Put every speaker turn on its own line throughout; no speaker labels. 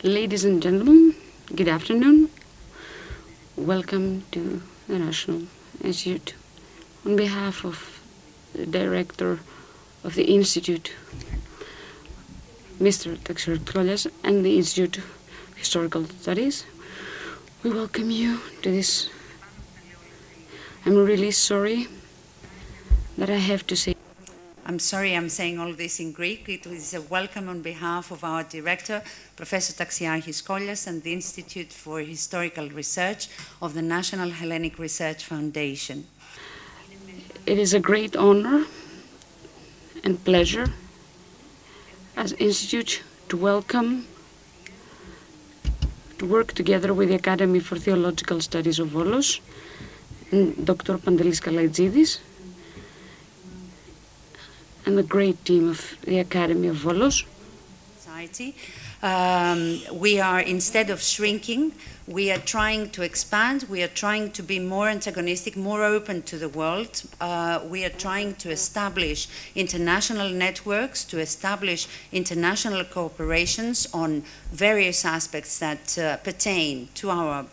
Ladies and gentlemen, good afternoon. Welcome to the National Institute. On behalf of the director of the Institute, Mr. Taxiartkollas, and the Institute of Historical Studies, we welcome you to this. I'm really sorry that I have to say.
I'm sorry I'm saying all this in Greek. It is a welcome on behalf of our director, Professor Taxiarchis Kollias, and the Institute for Historical Research of the National Hellenic Research Foundation.
It is a great honor and pleasure as Institute to welcome, to work together with the Academy for Theological Studies of Volos and Dr. Pantelis Kalaitsidis, and the great team of the Academy of Volos.
We are, instead of shrinking, we are trying to expand, we are trying to be more antagonistic, more open to the world. We are trying to establish international networks, to establish international cooperations on various aspects that pertain to our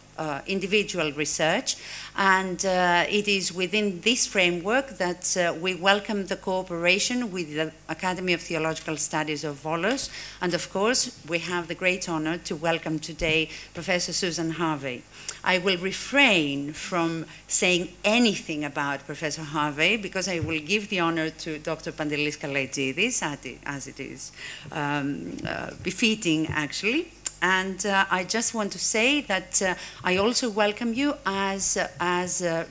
individual research, and it is within this framework that we welcome the cooperation with the Academy of Theological Studies of Volos, and of course we have the great honor to welcome today Professor Susan Harvey. I will refrain from saying anything about Professor Harvey because I will give the honor to Dr. Pantelis Kalaitsidis, as it is befitting actually. And I just want to say that I also welcome you as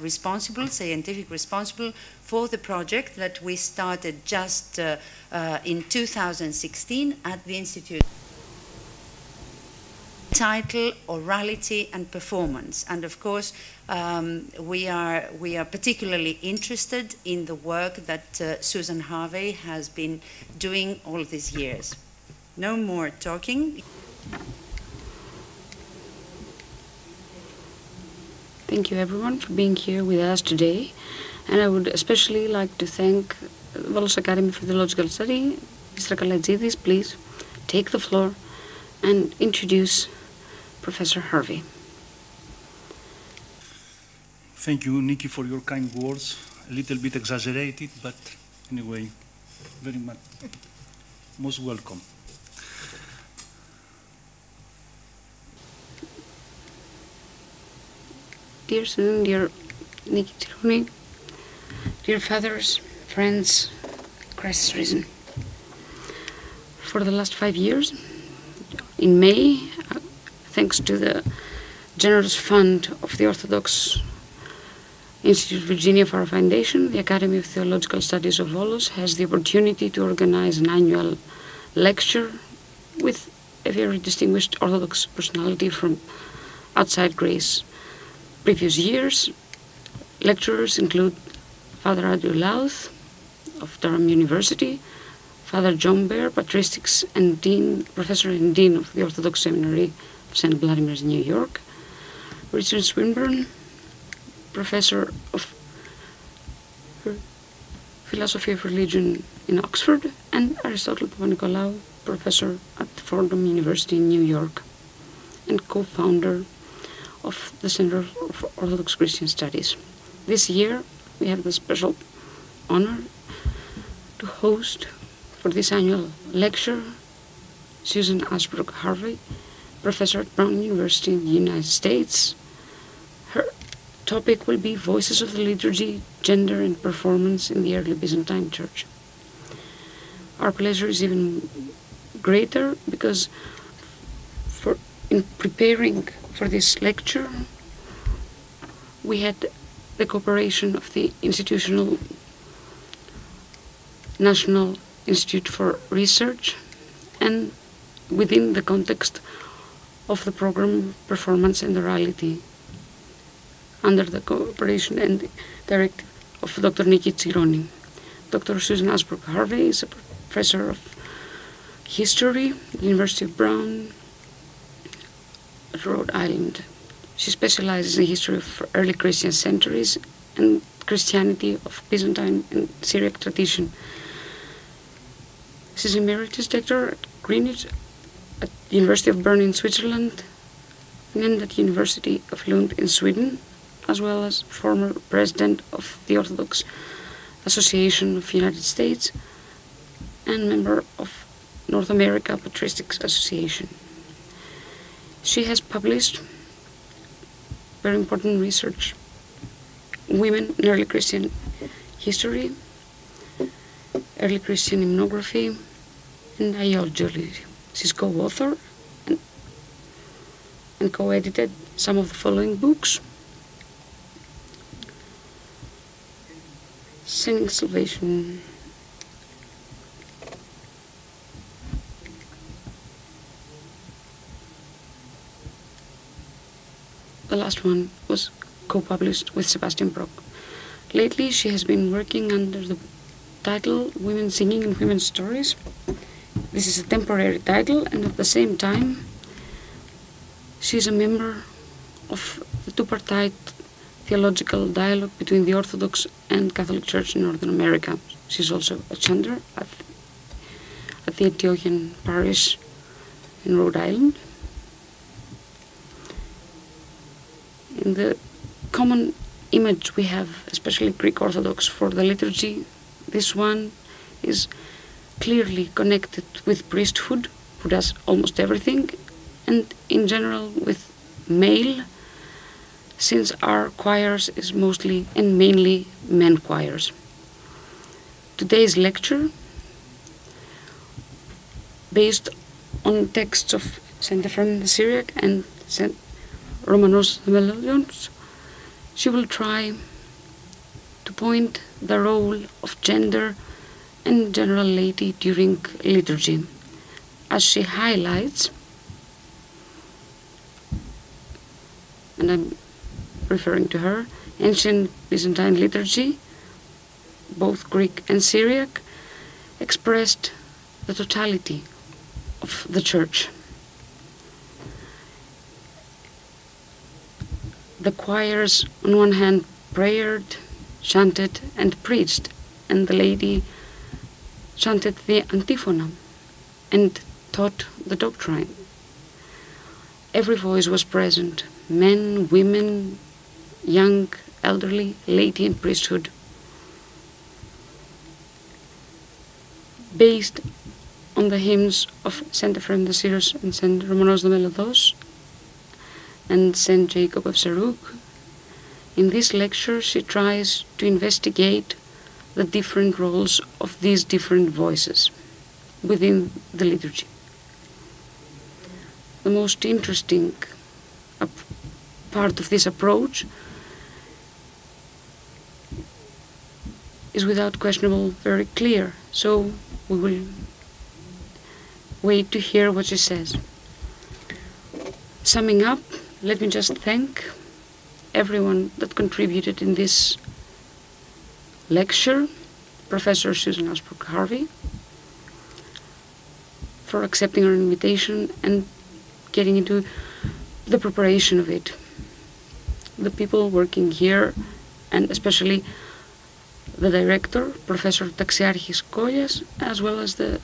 responsible, scientific responsible for the project that we started just in 2016 at the Institute. Title, Orality and Performance. And of course, we are particularly interested in the work that Susan Harvey has been doing all these years. No more talking.
Thank you everyone for being here with us today, and I would especially like to thank the Volos Academy for Theological Study. Mr. Kalaitsidis, please take the floor and introduce Professor Harvey.
Thank you, Nikki, for your kind words. A little bit exaggerated, but anyway, very much, most welcome.
Dear Susan, dear Nikki Tironi, dear fathers, friends, Christ is risen. For the last 5 years, in May, thanks to the generous fund of the Orthodox Institute of Virginia for our foundation, the Academy of Theological Studies of Volos has the opportunity to organize an annual lecture with a very distinguished Orthodox personality from outside Greece. Previous years, lecturers include Father Andrew Louth of Durham University, Father John Baer, patristics and dean, professor and dean of the Orthodox Seminary of St. Vladimir's, New York, Richard Swinburne, professor of philosophy of religion in Oxford, and Aristotle Papanikolaou, professor at Fordham University in New York, and co-founder of the Center of Orthodox Christian Studies. This year, we have the special honor to host for this annual lecture Susan Ashbrook Harvey, professor at Brown University in the United States. Her topic will be Voices of the Liturgy, Gender and Performance in the Early Byzantine Church. Our pleasure is even greater because in preparing for this lecture, we had the cooperation of the institutional National Institute for Research, and within the context of the program Performance and Orality, under the cooperation and directive of Dr. Nikki Tironi. Dr. Susan Ashbrook Harvey is a professor of history at the University of Brown, Rhode Island. She specializes in history of early Christian centuries and Christianity of Byzantine and Syriac tradition. She's emeritus doctor at Greenwich at the University of Bern in Switzerland and at the University of Lund in Sweden, as well as former president of the Orthodox Association of the United States and member of North America Patristics Association. She has published very important research, Women in Early Christian History, Early Christian Hymnography, and Iology. She's co-author and co-edited some of the following books: Singing Salvation, the last one was co-published with Sebastian Brock. Lately she has been working under the title Women Singing and Women's Stories. This is a temporary title, and at the same time she is a member of the two-partite theological dialogue between the Orthodox and Catholic Church in Northern America. She's also a chanter at the Antiochian Parish in Rhode Island. In the common image we have, especially Greek Orthodox, for the liturgy, this one is clearly connected with priesthood, who does almost everything, and in general with male, since our choirs is mostly and mainly men choirs. Today's lecture, based on texts of St. Ephraim the Syriac and St. Romanos the Melodist, she will try to point the role of gender and general laity during liturgy, as she highlights, and I'm referring to her, ancient Byzantine liturgy, both Greek and Syriac, expressed the totality of the Church. The choirs, on one hand, prayed, chanted, and preached, and the laity chanted the antiphona and taught the doctrine. Every voice was present: men, women, young, elderly, laity, and priesthood. Based on the hymns of St. Ephraim the Syriac and St. Romanos the Melodist and St. Jacob of Saruk, in this lecture she tries to investigate the different roles of these different voices within the liturgy. The most interesting part of this approach is without questionable very clear, so we will wait to hear what she says. Summing up, let me just thank everyone that contributed in this lecture, Professor Susan Ashbrook Harvey, for accepting our invitation and getting into the preparation of it. The people working here, and especially the director, Professor Taxiarchis Kollias, as well as the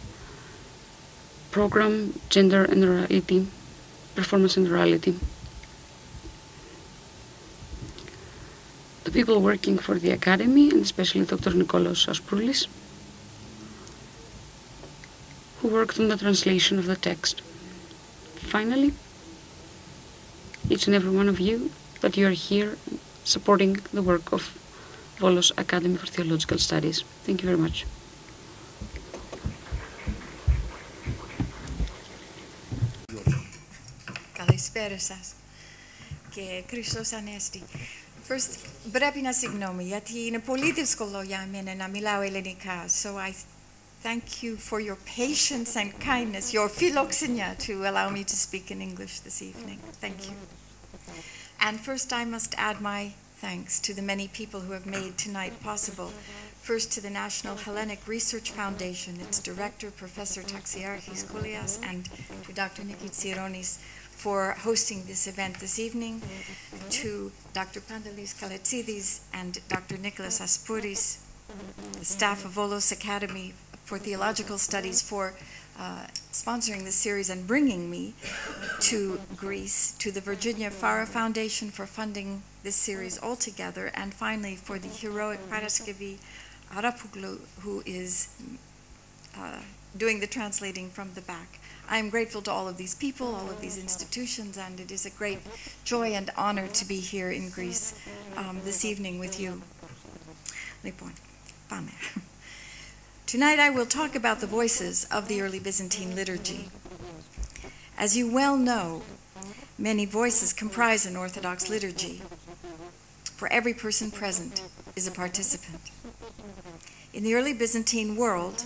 program Gender and Orality, Performance and Orality. The people working for the Academy, and especially Dr. Nikolaos Asproulis, who worked on the translation of the text. Finally, each and every one of you, that you are here supporting the work of Volos Academy for Theological Studies. Thank you very much.
Καλησπέρα σας και Χριστός Ανέστη. First, πρέπει να συγγνώμη γιατί είναι πολύ δύσκολο για μένα να μιλάω ελληνικά. So I thank you for your patience and kindness, your philoxenia, to allow me to speak in English this evening. Thank you. And first I must add my thanks to the many people who have made tonight possible. First to the National Hellenic Research Foundation, its director, Professor Taxiarchis Kollias, and to Dr. Nikki Tsironis for hosting this event this evening, to Dr. Pandalis Kaletzidis and Dr. Nicholas Aspouris, the staff of Volos Academy for Theological Studies, for sponsoring this series and bringing me to Greece, to the Virginia Farah Foundation for funding this series altogether, and finally for the heroic Paraskevi Arapoglou, who is doing the translating from the back. I am grateful to all of these people, all of these institutions, and it is a great joy and honor to be here in Greece this evening with you. Tonight I will talk about the voices of the early Byzantine liturgy. As you well know, many voices comprise an Orthodox liturgy, for every person present is a participant. In the early Byzantine world,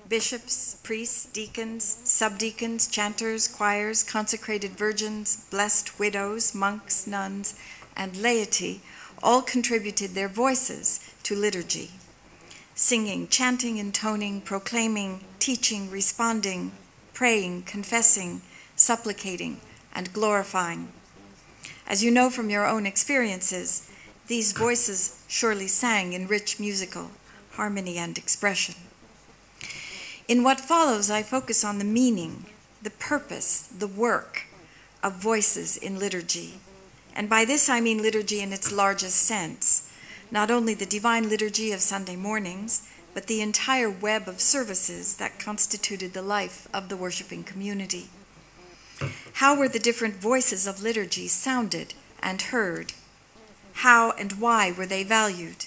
bishops, priests, deacons, subdeacons, chanters, choirs, consecrated virgins, blessed widows, monks, nuns, and laity all contributed their voices to liturgy. Singing, chanting, intoning, proclaiming, teaching, responding, praying, confessing, supplicating, and glorifying. As you know from your own experiences, these voices surely sang in rich musical harmony and expression. In what follows, I focus on the meaning, the purpose, the work of voices in liturgy. And by this I mean liturgy in its largest sense, not only the divine liturgy of Sunday mornings, but the entire web of services that constituted the life of the worshiping community. How were the different voices of liturgy sounded and heard? How and why were they valued?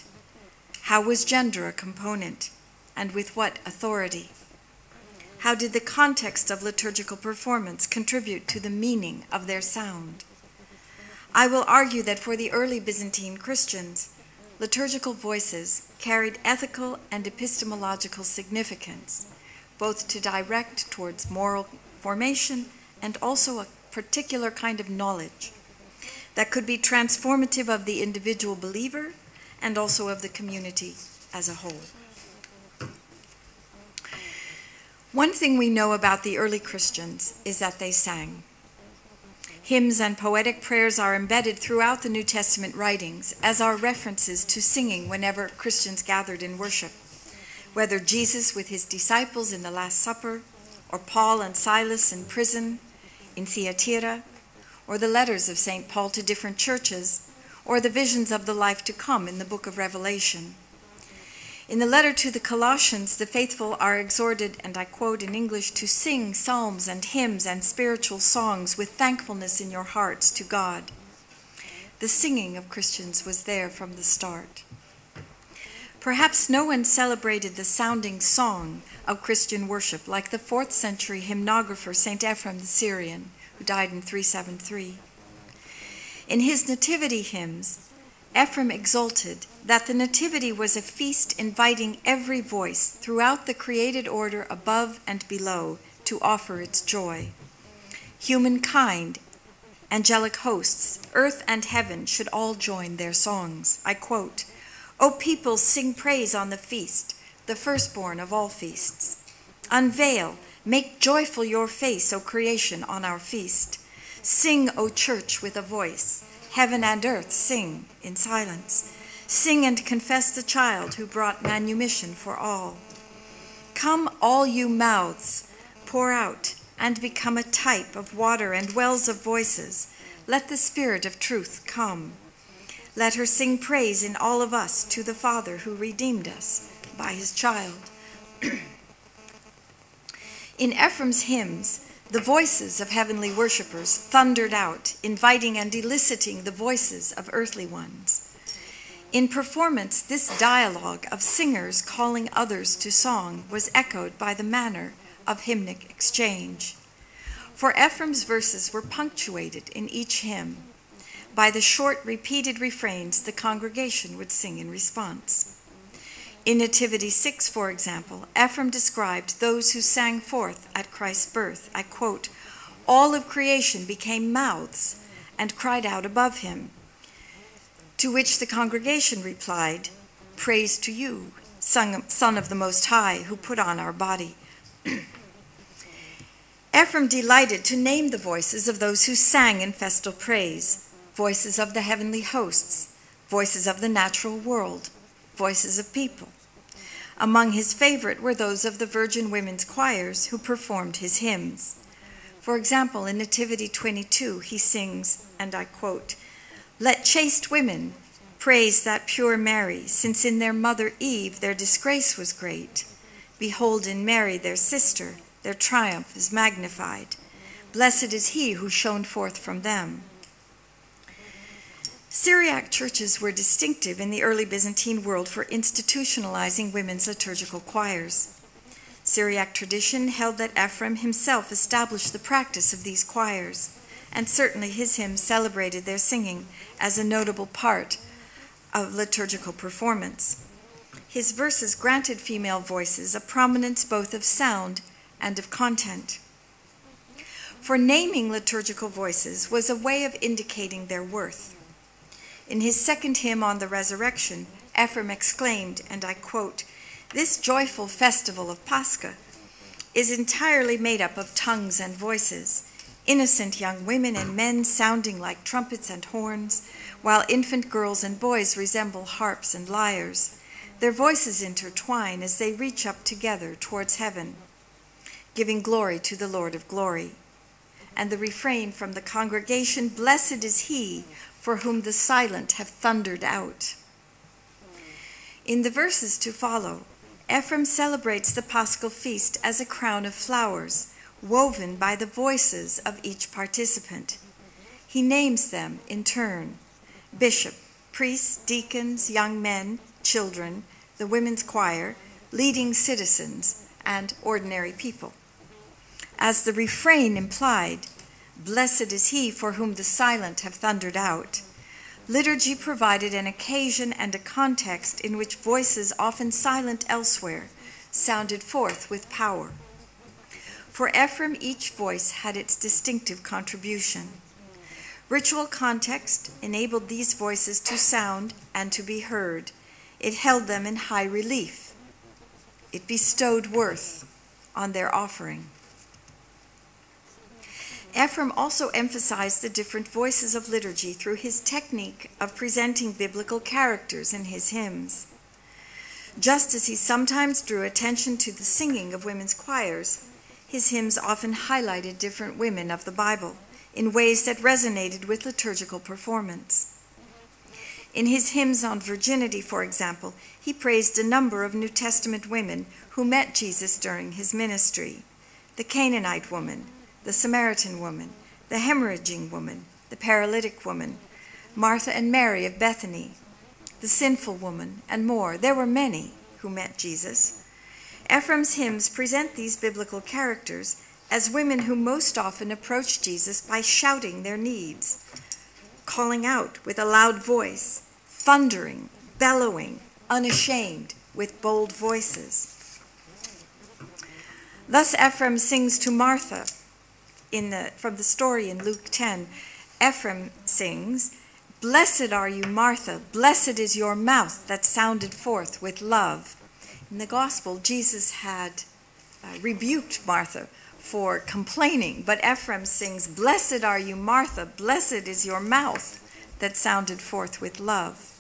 How was gender a component, and with what authority? How did the context of liturgical performance contribute to the meaning of their sound? I will argue that for the early Byzantine Christians, liturgical voices carried ethical and epistemological significance, both to direct towards moral formation and also a particular kind of knowledge that could be transformative of the individual believer and also of the community as a whole. One thing we know about the early Christians is that they sang. Hymns and poetic prayers are embedded throughout the New Testament writings, as are references to singing whenever Christians gathered in worship, whether Jesus with his disciples in the Last Supper, or Paul and Silas in prison, in Thyatira, or the letters of St. Paul to different churches, or the visions of the life to come in the book of Revelation. In the letter to the Colossians, the faithful are exhorted, and I quote in English, to sing psalms and hymns and spiritual songs with thankfulness in your hearts to God. The singing of Christians was there from the start. Perhaps no one celebrated the sounding song of Christian worship like the 4th century hymnographer St. Ephrem the Syrian, who died in 373. In his nativity hymns, Ephrem exulted that the Nativity was a feast inviting every voice throughout the created order above and below to offer its joy. Humankind, angelic hosts, earth and heaven should all join their songs. I quote, "O people, sing praise on the feast, the firstborn of all feasts. Unveil, make joyful your face, O creation, on our feast. Sing, O church, with a voice. Heaven and earth sing in silence. Sing and confess the child who brought manumission for all. Come, all you mouths, pour out and become a type of water and wells of voices. Let the Spirit of truth come. Let her sing praise in all of us to the Father who redeemed us by his child." In Ephrem's hymns, the voices of heavenly worshipers thundered out, inviting and eliciting the voices of earthly ones. In performance, this dialogue of singers calling others to song was echoed by the manner of hymnic exchange. For Ephrem's verses were punctuated in each hymn by the short repeated refrains the congregation would sing in response. In Nativity 6, for example, Ephrem described those who sang forth at Christ's birth. I quote, "All of creation became mouths and cried out above him." To which the congregation replied, "Praise to you, Son of the Most High, who put on our body." Ephrem delighted to name the voices of those who sang in festal praise, voices of the heavenly hosts, voices of the natural world, voices of people. Among his favorite were those of the virgin women's choirs who performed his hymns. For example, in Nativity 22, he sings, and I quote, "Let chaste women praise that pure Mary, since in their mother Eve their disgrace was great. Behold, in Mary their sister, their triumph is magnified. Blessed is he who shone forth from them." Syriac churches were distinctive in the early Byzantine world for institutionalizing women's liturgical choirs. Syriac tradition held that Ephraim himself established the practice of these choirs, and certainly his hymns celebrated their singing as a notable part of liturgical performance. His verses granted female voices a prominence both of sound and of content. For naming liturgical voices was a way of indicating their worth. In his second hymn on the resurrection, Ephraim exclaimed, and I quote, "This joyful festival of Pascha is entirely made up of tongues and voices, innocent young women and men sounding like trumpets and horns, while infant girls and boys resemble harps and lyres. Their voices intertwine as they reach up together towards heaven, giving glory to the Lord of glory." And the refrain from the congregation, "Blessed is he for whom the silent have thundered out." In the verses to follow, Ephraim celebrates the Paschal feast as a crown of flowers, woven by the voices of each participant. He names them in turn: bishop, priests, deacons, young men, children, the women's choir, leading citizens, and ordinary people. As the refrain implied, "Blessed is he for whom the silent have thundered out," liturgy provided an occasion and a context in which voices often silent elsewhere sounded forth with power. For Ephraim, each voice had its distinctive contribution. Ritual context enabled these voices to sound and to be heard. It held them in high relief. It bestowed worth on their offering. Ephraim also emphasized the different voices of liturgy through his technique of presenting biblical characters in his hymns. Just as he sometimes drew attention to the singing of women's choirs, his hymns often highlighted different women of the Bible in ways that resonated with liturgical performance. In his hymns on virginity, for example, he praised a number of New Testament women who met Jesus during his ministry: the Canaanite woman, the Samaritan woman, the hemorrhaging woman, the paralytic woman, Martha and Mary of Bethany, the sinful woman, and more. There were many who met Jesus. Ephraim's hymns present these biblical characters as women who most often approached Jesus by shouting their needs, calling out with a loud voice, thundering, bellowing, unashamed, with bold voices. Thus Ephraim sings to Martha. From the story in Luke 10, Ephraim sings, "Blessed are you, Martha, blessed is your mouth that sounded forth with love." In the gospel, Jesus had rebuked Martha for complaining, but Ephraim sings, "Blessed are you, Martha, blessed is your mouth that sounded forth with love."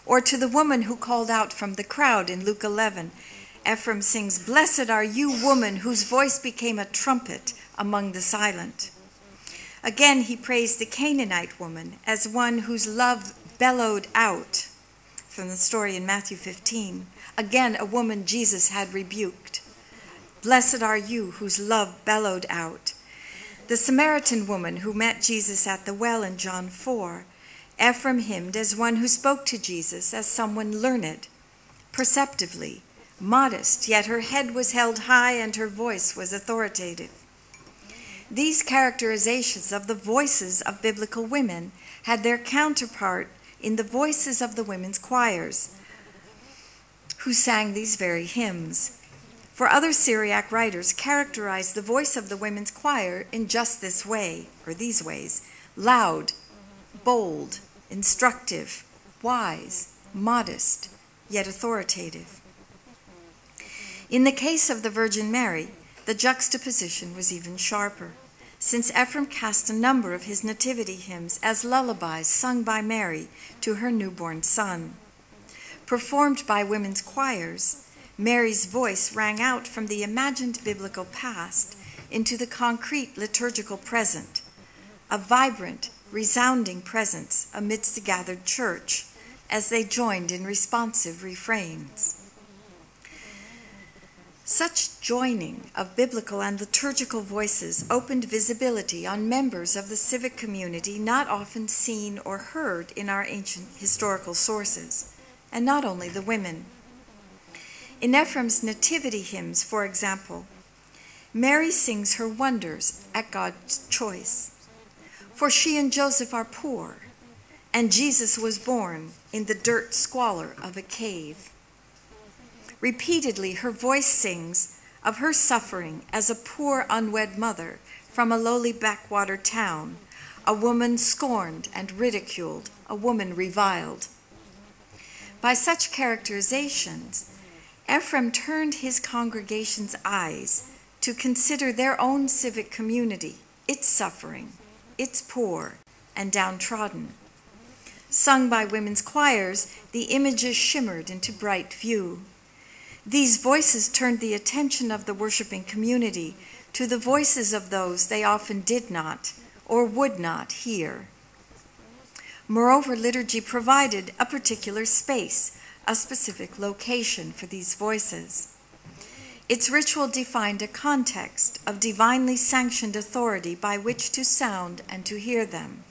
Or to the woman who called out from the crowd in Luke 11, Ephraim sings, "Blessed are you, woman, whose voice became a trumpet among the silent." Again, he praised the Canaanite woman as one whose love bellowed out, from the story in Matthew 15. Again, a woman Jesus had rebuked. "Blessed are you whose love bellowed out." The Samaritan woman who met Jesus at the well in John 4, Ephraim hymned as one who spoke to Jesus as someone learned, perceptively, modest, yet her head was held high and her voice was authoritative. These characterizations of the voices of biblical women had their counterpart in the voices of the women's choirs, who sang these very hymns. For other Syriac writers characterized the voice of the women's choir in just this way, or these ways: loud, bold, instructive, wise, modest, yet authoritative. In the case of the Virgin Mary, the juxtaposition was even sharper, since Ephraim cast a number of his nativity hymns as lullabies sung by Mary to her newborn son. Performed by women's choirs, Mary's voice rang out from the imagined biblical past into the concrete liturgical present, a vibrant, resounding presence amidst the gathered church as they joined in responsive refrains. Such joining of biblical and liturgical voices opened visibility on members of the civic community not often seen or heard in our ancient historical sources, and not only the women. In Ephraim's nativity hymns, for example, Mary sings her wonders at God's choice. For she and Joseph are poor, and Jesus was born in the dirt squalor of a cave. Repeatedly, her voice sings of her suffering as a poor unwed mother from a lowly backwater town, a woman scorned and ridiculed, a woman reviled. By such characterizations, Ephraim turned his congregation's eyes to consider their own civic community, its suffering, its poor and downtrodden. Sung by women's choirs, the images shimmered into bright view. These voices turned the attention of the worshiping community to the voices of those they often did not or would not hear. Moreover, liturgy provided a particular space, a specific location for these voices. Its ritual defined a context of divinely sanctioned authority by which to sound and to hear them,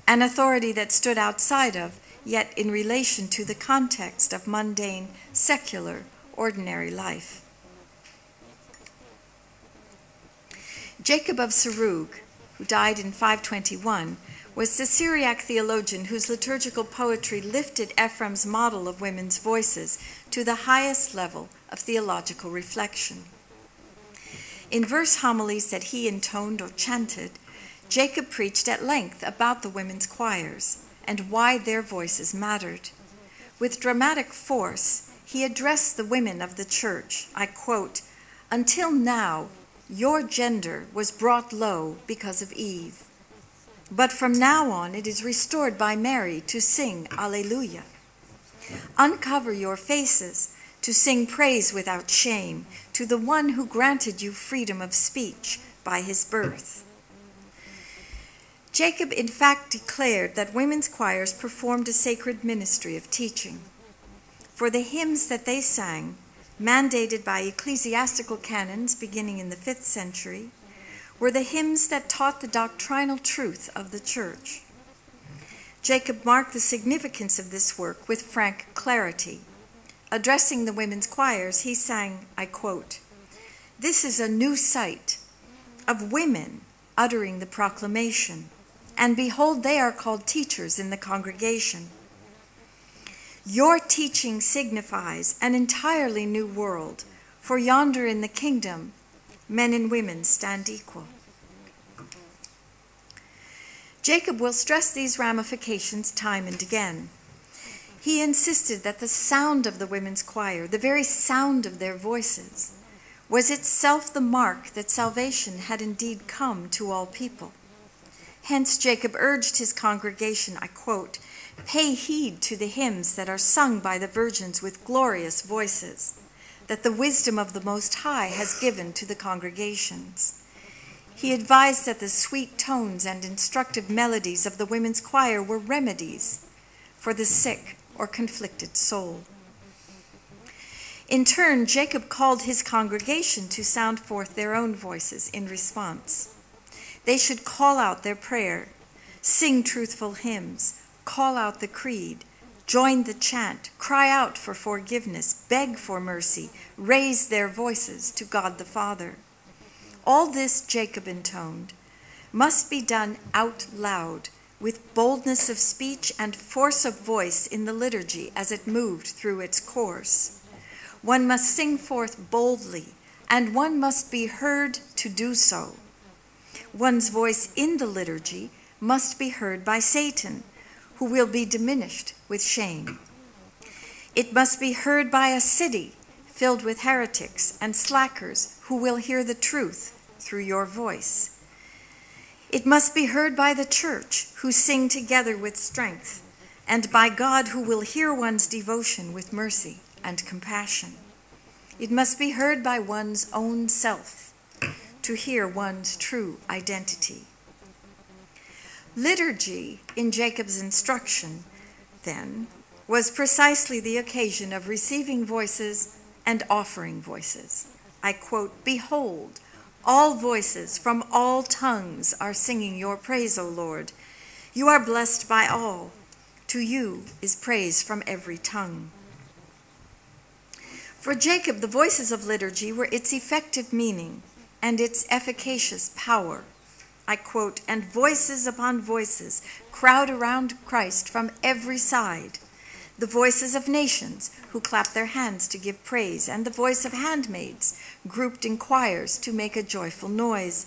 an authority that stood outside of, yet in relation to the context of mundane, secular, ordinary life. Jacob of Sarug, who died in 521, was the Syriac theologian whose liturgical poetry lifted Ephraim's model of women's voices to the highest level of theological reflection. In verse homilies that he intoned or chanted, Jacob preached at length about the women's choirs and why their voices mattered. With dramatic force, he addressed the women of the church, I quote, "Until now, your gender was brought low because of Eve. But from now on, it is restored by Mary to sing Alleluia. Uncover your faces to sing praise without shame to the one who granted you freedom of speech by his birth." Jacob, in fact, declared that women's choirs performed a sacred ministry of teaching. For the hymns that they sang, mandated by ecclesiastical canons beginning in the 5th century, were the hymns that taught the doctrinal truth of the church. Jacob marked the significance of this work with frank clarity. Addressing the women's choirs, he sang, I quote, "This is a new sight of women uttering the proclamation, and behold, they are called teachers in the congregation. Your teaching signifies an entirely new world, for yonder in the kingdom, men and women stand equal." Jacob will stress these ramifications time and again. He insisted that the sound of the women's choir, the very sound of their voices, was itself the mark that salvation had indeed come to all people. Hence, Jacob urged his congregation, I quote, "Pay heed to the hymns that are sung by the virgins with glorious voices, that the wisdom of the Most High has given to the congregations." He advised that the sweet tones and instructive melodies of the women's choir were remedies for the sick or conflicted soul. In turn, Jacob called his congregation to sound forth their own voices in response. They should call out their prayer, sing truthful hymns, call out the creed, join the chant, cry out for forgiveness, beg for mercy, raise their voices to God the Father. All this, Jacob intoned, must be done out loud, with boldness of speech and force of voice in the liturgy as it moved through its course. One must sing forth boldly, and one must be heard to do so. One's voice in the liturgy must be heard by Satan, who will be diminished with shame. It must be heard by a city filled with heretics and slackers who will hear the truth through your voice. It must be heard by the church, who sing together with strength, and by God, who will hear one's devotion with mercy and compassion. It must be heard by one's own self to hear one's true identity. Liturgy, in Jacob's instruction, then, was precisely the occasion of receiving voices and offering voices. I quote, "Behold, all voices from all tongues are singing your praise, O Lord. You are blessed by all. To you is praise from every tongue." For Jacob, the voices of liturgy were its effective meaning and its efficacious power. I quote, "And voices upon voices crowd around Christ from every side. The voices of nations who clap their hands to give praise, and the voice of handmaids grouped in choirs to make a joyful noise.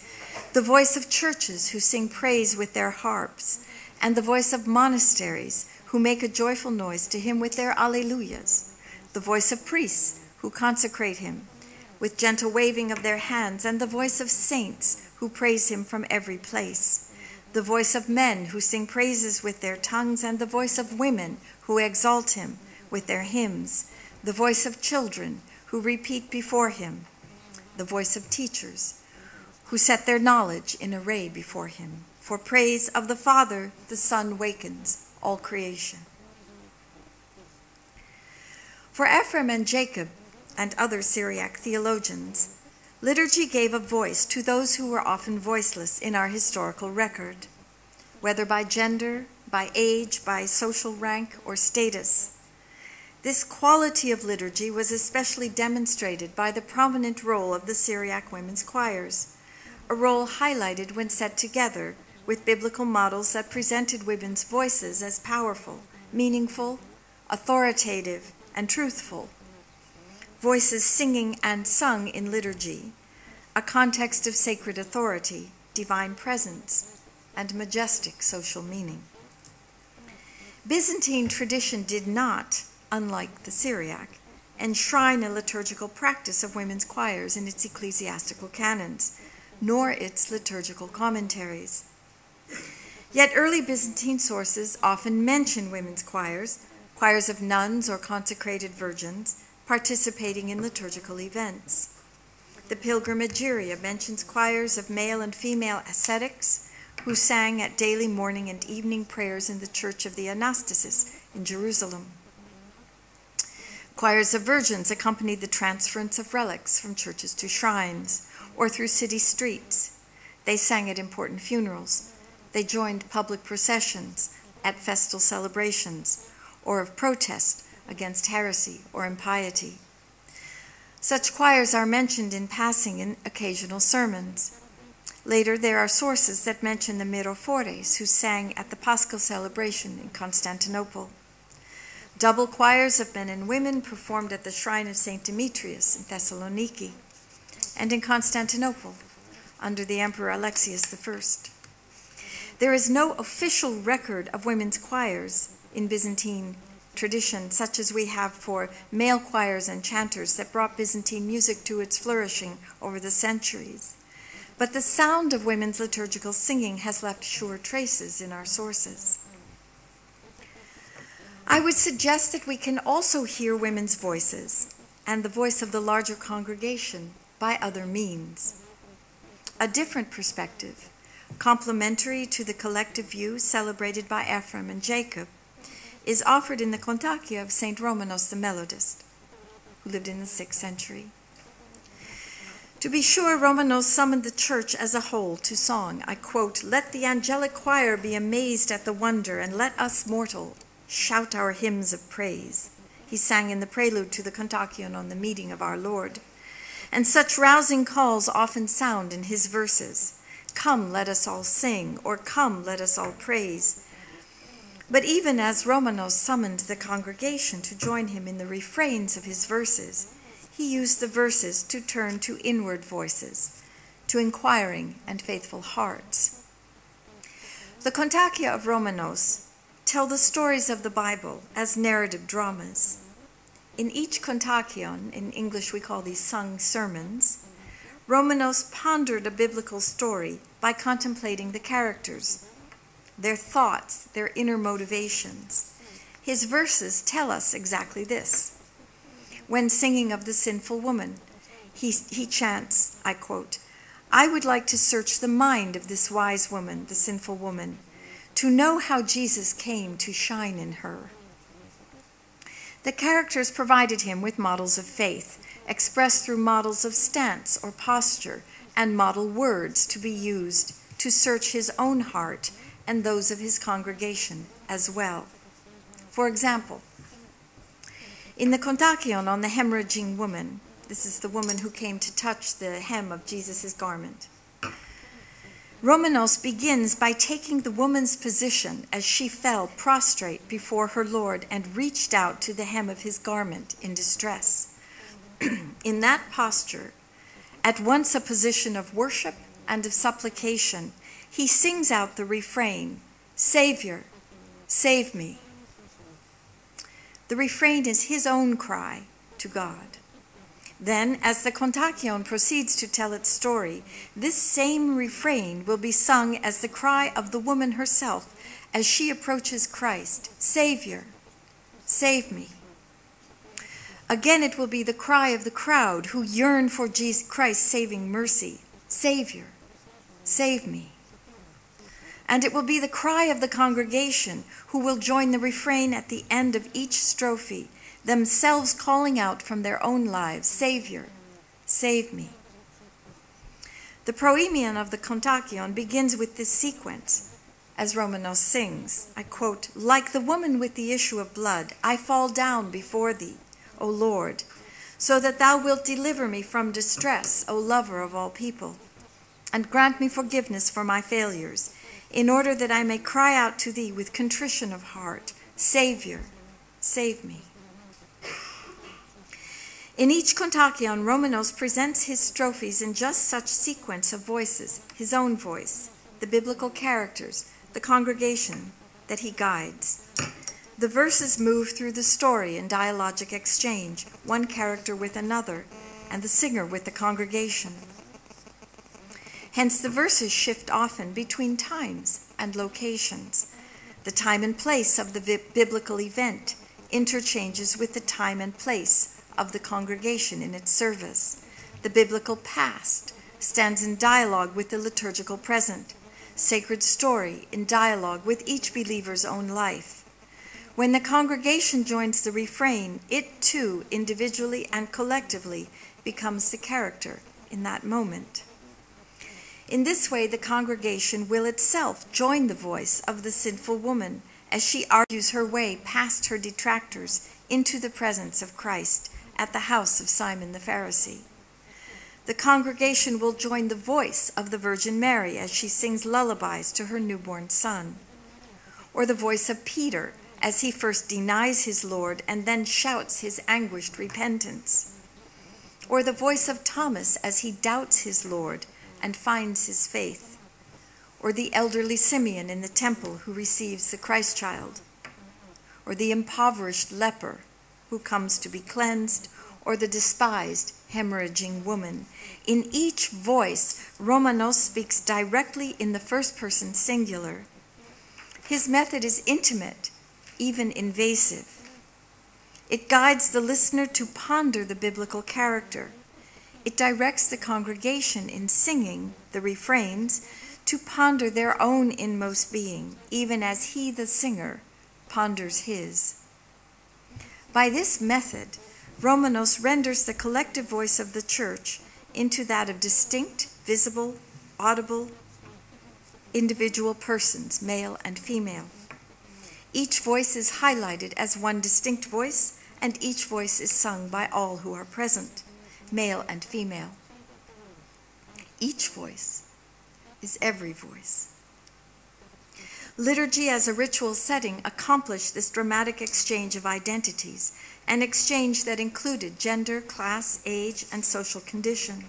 The voice of churches who sing praise with their harps, and the voice of monasteries who make a joyful noise to him with their alleluias. The voice of priests who consecrate him with gentle waving of their hands, and the voice of saints who praise him from every place. The voice of men who sing praises with their tongues, and the voice of women who exalt him with their hymns. The voice of children who repeat before him. The voice of teachers who set their knowledge in array before him. For praise of the Father, the Son wakens all creation." For Ephraim and Jacob and other Syriac theologians, liturgy gave a voice to those who were often voiceless in our historical record, whether by gender, by age, by social rank, or status. This quality of liturgy was especially demonstrated by the prominent role of the Syriac women's choirs, a role highlighted when set together with biblical models that presented women's voices as powerful, meaningful, authoritative, and truthful. Voices singing and sung in liturgy, a context of sacred authority, divine presence, and majestic social meaning. Byzantine tradition did not, unlike the Syriac, enshrine a liturgical practice of women's choirs in its ecclesiastical canons, nor its liturgical commentaries. Yet early Byzantine sources often mention women's choirs, choirs of nuns or consecrated virgins, participating in liturgical events. The Pilgrimageria mentions choirs of male and female ascetics who sang at daily morning and evening prayers in the Church of the Anastasis in Jerusalem. Choirs of virgins accompanied the transference of relics from churches to shrines or through city streets. They sang at important funerals. They joined public processions at festal celebrations or of protest against heresy or impiety. Such choirs are mentioned in passing in occasional sermons. Later, there are sources that mention the Mirophores who sang at the Paschal celebration in Constantinople. Double choirs of men and women performed at the shrine of St. Demetrius in Thessaloniki and in Constantinople under the Emperor Alexius I. There is no official record of women's choirs in Byzantine tradition, such as we have for male choirs and chanters that brought Byzantine music to its flourishing over the centuries. But the sound of women's liturgical singing has left sure traces in our sources. I would suggest that we can also hear women's voices and the voice of the larger congregation by other means. A different perspective, complementary to the collective view celebrated by Ephraim and Jacob, is offered in the Kontakia of St. Romanos the Melodist, who lived in the 6th century. To be sure, Romanos summoned the church as a whole to song. I quote, "Let the angelic choir be amazed at the wonder, and let us mortal shout our hymns of praise," he sang in the prelude to the Kontakion on the meeting of our Lord. And such rousing calls often sound in his verses. "Come, let us all sing," or "Come, let us all praise." But even as Romanos summoned the congregation to join him in the refrains of his verses, he used the verses to turn to inward voices, to inquiring and faithful hearts. The Kontakia of Romanos tell the stories of the Bible as narrative dramas. In each Kontakion, in English we call these sung sermons, Romanos pondered a biblical story by contemplating the characters, their thoughts, their inner motivations. His verses tell us exactly this. when singing of the sinful woman. He chants, I quote, "I would like to search the mind of this wise woman, the sinful woman, to know how Jesus came to shine in her." The characters provided him with models of faith, expressed through models of stance or posture, and model words to be used to search his own heart and those of his congregation as well. For example, in the Kontakion on the hemorrhaging woman, this is the woman who came to touch the hem of Jesus' garment, Romanos begins by taking the woman's position as she fell prostrate before her Lord and reached out to the hem of his garment in distress. In that posture, at once a position of worship and of supplication, he sings out the refrain, "Savior, save me." The refrain is his own cry to God. Then, as the Kontakion proceeds to tell its story, this same refrain will be sung as the cry of the woman herself as she approaches Christ, "Savior, save me." Again, it will be the cry of the crowd who yearn for Christ's saving mercy, "Savior, save me." And it will be the cry of the congregation who will join the refrain at the end of each strophe, themselves calling out from their own lives, "Savior, save me." The proemion of the Kontakion begins with this sequence, as Romanos sings, I quote, "Like the woman with the issue of blood, I fall down before thee, O Lord, so that thou wilt deliver me from distress, O lover of all people, and grant me forgiveness for my failures, in order that I may cry out to thee with contrition of heart, Savior, save me." In each Kontakion, Romanos presents his strophes in just such sequence of voices, his own voice, the biblical characters, the congregation that he guides. The verses move through the story in dialogic exchange, one character with another, and the singer with the congregation. Hence, the verses shift often between times and locations. The time and place of the biblical event interchanges with the time and place of the congregation in its service. The biblical past stands in dialogue with the liturgical present, sacred story in dialogue with each believer's own life. When the congregation joins the refrain, it too, individually and collectively, becomes the character in that moment. In this way, the congregation will itself join the voice of the sinful woman as she argues her way past her detractors into the presence of Christ at the house of Simon the Pharisee. The congregation will join the voice of the Virgin Mary as she sings lullabies to her newborn son, or the voice of Peter as he first denies his Lord and then shouts his anguished repentance, or the voice of Thomas as he doubts his Lord and finds his faith, or the elderly Simeon in the temple who receives the Christ child, or the impoverished leper who comes to be cleansed, or the despised hemorrhaging woman. In each voice, Romanos speaks directly in the first person singular. His method is intimate, even invasive. It guides the listener to ponder the biblical character. It directs the congregation in singing the refrains to ponder their own inmost being, even as he, the singer, ponders his. By this method, Romanos renders the collective voice of the church into that of distinct, visible, audible, individual persons, male and female. Each voice is highlighted as one distinct voice, and each voice is sung by all who are present, male and female. Each voice is every voice. Liturgy as a ritual setting accomplished this dramatic exchange of identities, an exchange that included gender, class, age, and social condition.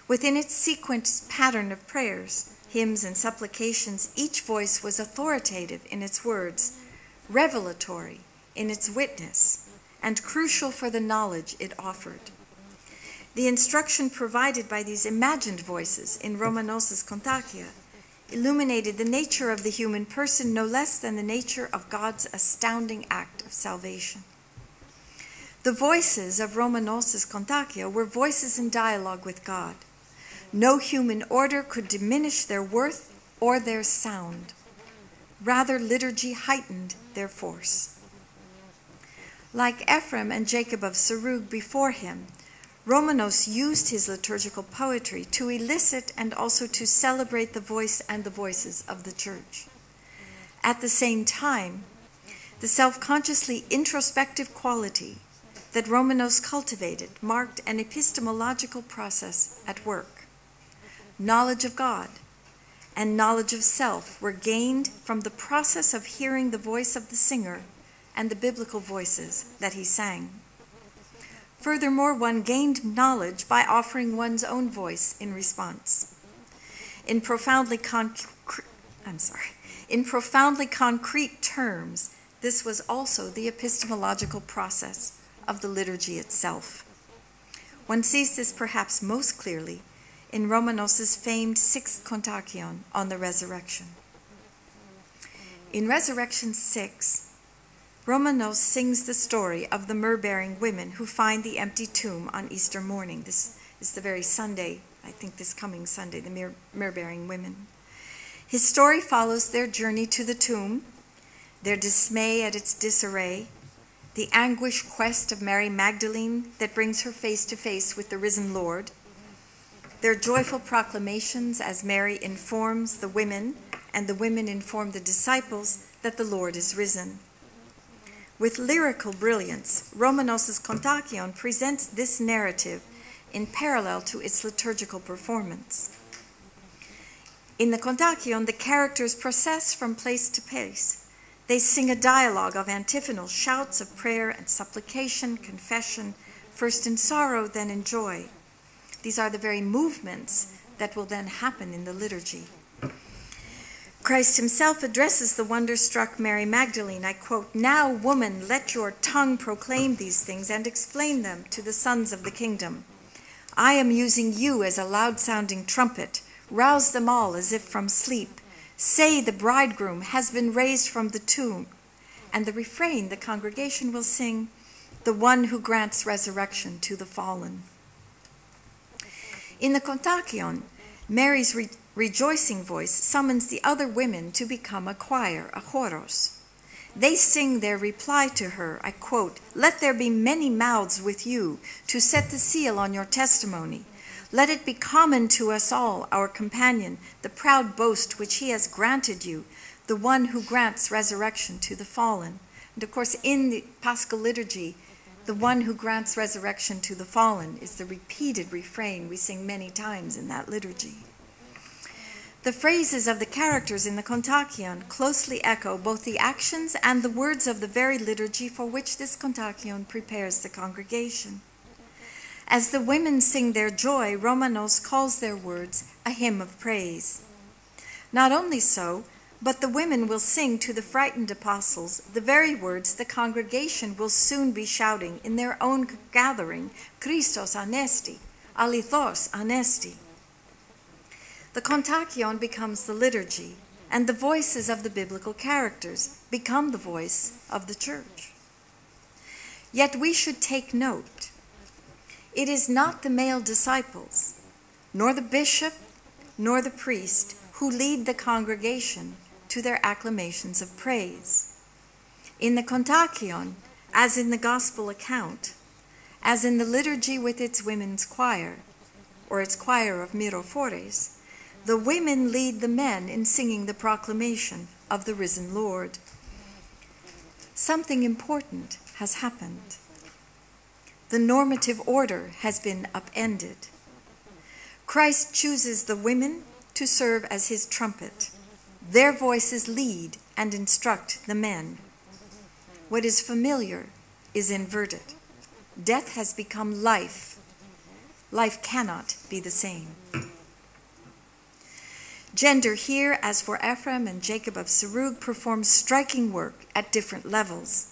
Within its sequenced pattern of prayers, hymns, and supplications, each voice was authoritative in its words, revelatory in its witness, and crucial for the knowledge it offered. The instruction provided by these imagined voices in Romanos' Kontakia illuminated the nature of the human person no less than the nature of God's astounding act of salvation. The voices of Romanos' Contagio were voices in dialogue with God. No human order could diminish their worth or their sound. Rather, liturgy heightened their force. Like Ephraim and Jacob of Serug before him, Romanos used his liturgical poetry to elicit and also to celebrate the voice and the voices of the church. At the same time, the self-consciously introspective quality that Romanos cultivated marked an epistemological process at work. Knowledge of God and knowledge of self were gained from the process of hearing the voice of the singer and the biblical voices that he sang. Furthermore, one gained knowledge by offering one's own voice in response. In profoundly concrete terms, this was also the epistemological process of the liturgy itself. One sees this perhaps most clearly in Romanos' famed sixth Kontakion on the resurrection. In Resurrection 6, Romanos sings the story of the myrrh-bearing women who find the empty tomb on Easter morning. This is the very Sunday, I think this coming Sunday, the myrrh-bearing women. His story follows their journey to the tomb, their dismay at its disarray, the anguished quest of Mary Magdalene that brings her face to face with the risen Lord, their joyful proclamations as Mary informs the women and the women inform the disciples that the Lord is risen. With lyrical brilliance, Romanos' Kontakion presents this narrative in parallel to its liturgical performance. In the Kontakion, the characters process from place to place. They sing a dialogue of antiphonal shouts of prayer and supplication, confession, first in sorrow, then in joy. These are the very movements that will then happen in the liturgy. Christ himself addresses the wonder-struck Mary Magdalene. I quote, "Now, woman, let your tongue proclaim these things and explain them to the sons of the kingdom. I am using you as a loud-sounding trumpet. Rouse them all as if from sleep. Say the bridegroom has been raised from the tomb." And the refrain the congregation will sing, "The one who grants resurrection to the fallen." In the Kontakion, Mary's rejoicing voice summons the other women to become a choir, a choros. They sing their reply to her, I quote, "Let there be many mouths with you to set the seal on your testimony. Let it be common to us all, our companion, the proud boast which he has granted you, the one who grants resurrection to the fallen." And of course, in the Paschal liturgy, the one who grants resurrection to the fallen is the repeated refrain we sing many times in that liturgy. The phrases of the characters in the Kontakion closely echo both the actions and the words of the very liturgy for which this Kontakion prepares the congregation. As the women sing their joy, Romanos calls their words a hymn of praise. Not only so, but the women will sing to the frightened apostles the very words the congregation will soon be shouting in their own gathering, Christos anesti, alithos anesti. The Kontakion becomes the liturgy, and the voices of the biblical characters become the voice of the church. Yet we should take note. It is not the male disciples, nor the bishop, nor the priest who lead the congregation to their acclamations of praise. In the Kontakion, as in the gospel account, as in the liturgy with its women's choir, or its choir of mirophores, the women lead the men in singing the proclamation of the risen Lord. Something important has happened. The normative order has been upended. Christ chooses the women to serve as his trumpet. Their voices lead and instruct the men. What is familiar is inverted. Death has become life. Life cannot be the same. Gender here, as for Ephraim and Jacob of Serug, performs striking work at different levels.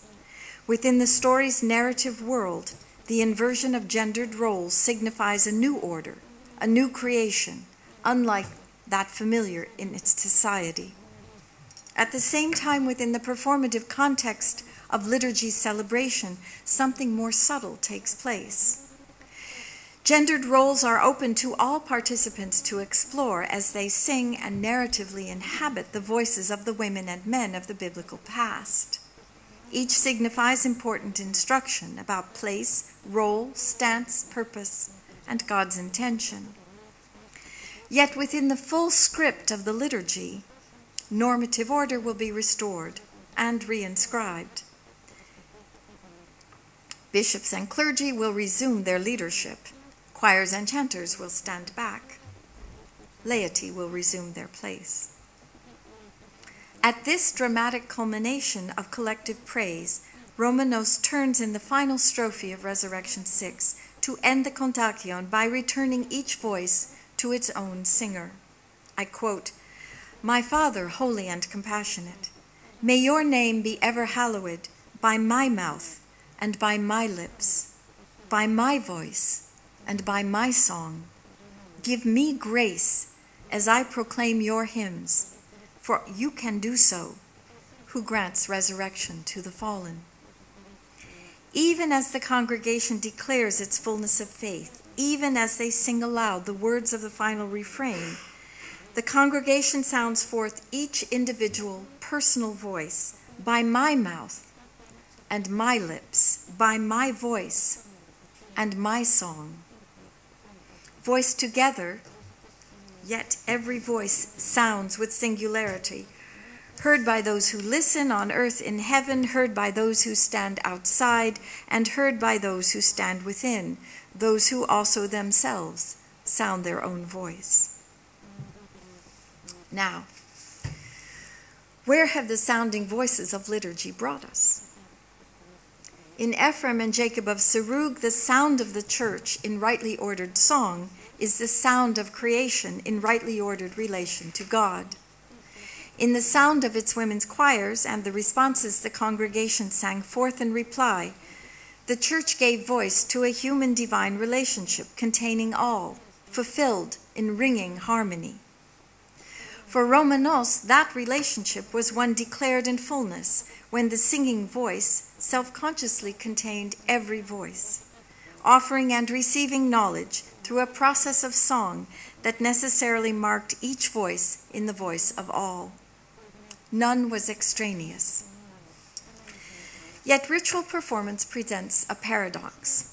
Within the story's narrative world, the inversion of gendered roles signifies a new order, a new creation, unlike that familiar in its society. At the same time, within the performative context of liturgy's celebration, something more subtle takes place. Gendered roles are open to all participants to explore as they sing and narratively inhabit the voices of the women and men of the biblical past. Each signifies important instruction about place, role, stance, purpose, and God's intention. Yet within the full script of the liturgy, normative order will be restored and reinscribed. Bishops and clergy will resume their leadership. Choirs and chanters will stand back. Laity will resume their place. At this dramatic culmination of collective praise, Romanos turns in the final strophe of Resurrection 6 to end the kontakion by returning each voice to its own singer. I quote, "My Father, holy and compassionate, may your name be ever hallowed by my mouth and by my lips, by my voice and by my song. Give me grace as I proclaim your hymns, for you can do so, who grants resurrection to the fallen." Even as the congregation declares its fullness of faith, even as they sing aloud the words of the final refrain, the congregation sounds forth each individual personal voice, by my mouth and my lips, by my voice and my song. Voiced together, yet every voice sounds with singularity, heard by those who listen on earth in heaven, heard by those who stand outside, and heard by those who stand within, those who also themselves sound their own voice. Now, where have the sounding voices of liturgy brought us? In Ephraim and Jacob of Serug, the sound of the church in rightly ordered song is the sound of creation in rightly ordered relation to God. In the sound of its women's choirs and the responses the congregation sang forth in reply, the church gave voice to a human-divine relationship containing all, fulfilled in ringing harmony. For Romanos, that relationship was one declared in fullness when the singing voice self-consciously contained every voice, offering and receiving knowledge through a process of song that necessarily marked each voice in the voice of all. None was extraneous. Yet ritual performance presents a paradox.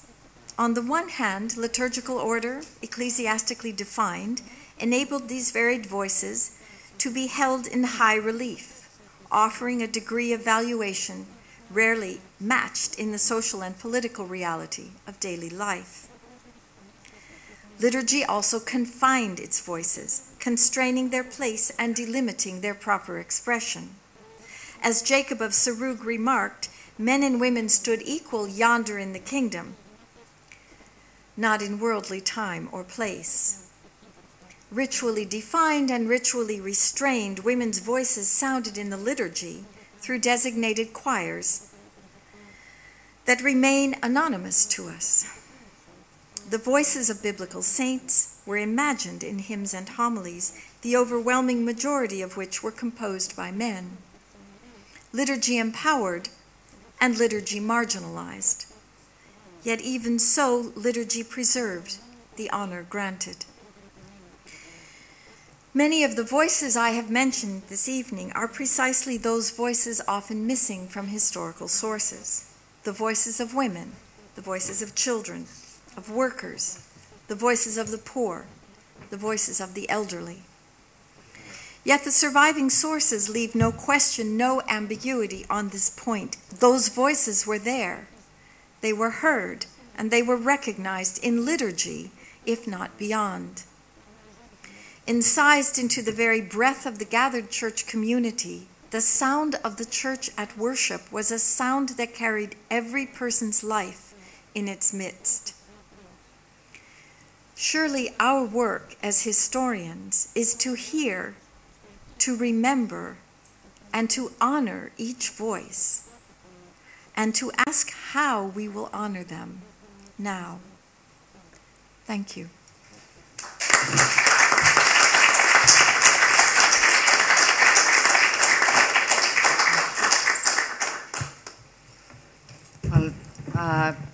On the one hand, liturgical order, ecclesiastically defined, enabled these varied voices to be held in high relief, offering a degree of valuation rarely matched in the social and political reality of daily life. Liturgy also confined its voices, constraining their place and delimiting their proper expression. As Jacob of Serug remarked, men and women stood equal yonder in the kingdom, not in worldly time or place. Ritually defined and ritually restrained, women's voices sounded in the liturgy through designated choirs that remain anonymous to us. The voices of biblical saints were imagined in hymns and homilies, the overwhelming majority of which were composed by men. Liturgy empowered and liturgy marginalized. Yet even so, liturgy preserved the honor granted. Many of the voices I have mentioned this evening are precisely those voices often missing from historical sources. The voices of women, the voices of children, of workers, the voices of the poor, the voices of the elderly. Yet the surviving sources leave no question, no ambiguity on this point. Those voices were there. They were heard, and they were recognized in liturgy, if not beyond. Incised into the very breath of the gathered church community, the sound of the church at worship was a sound that carried every person's life in its midst. Surely our work as historians is to hear, to remember, and to honor each voice, and to ask how we will honor them now. Thank you.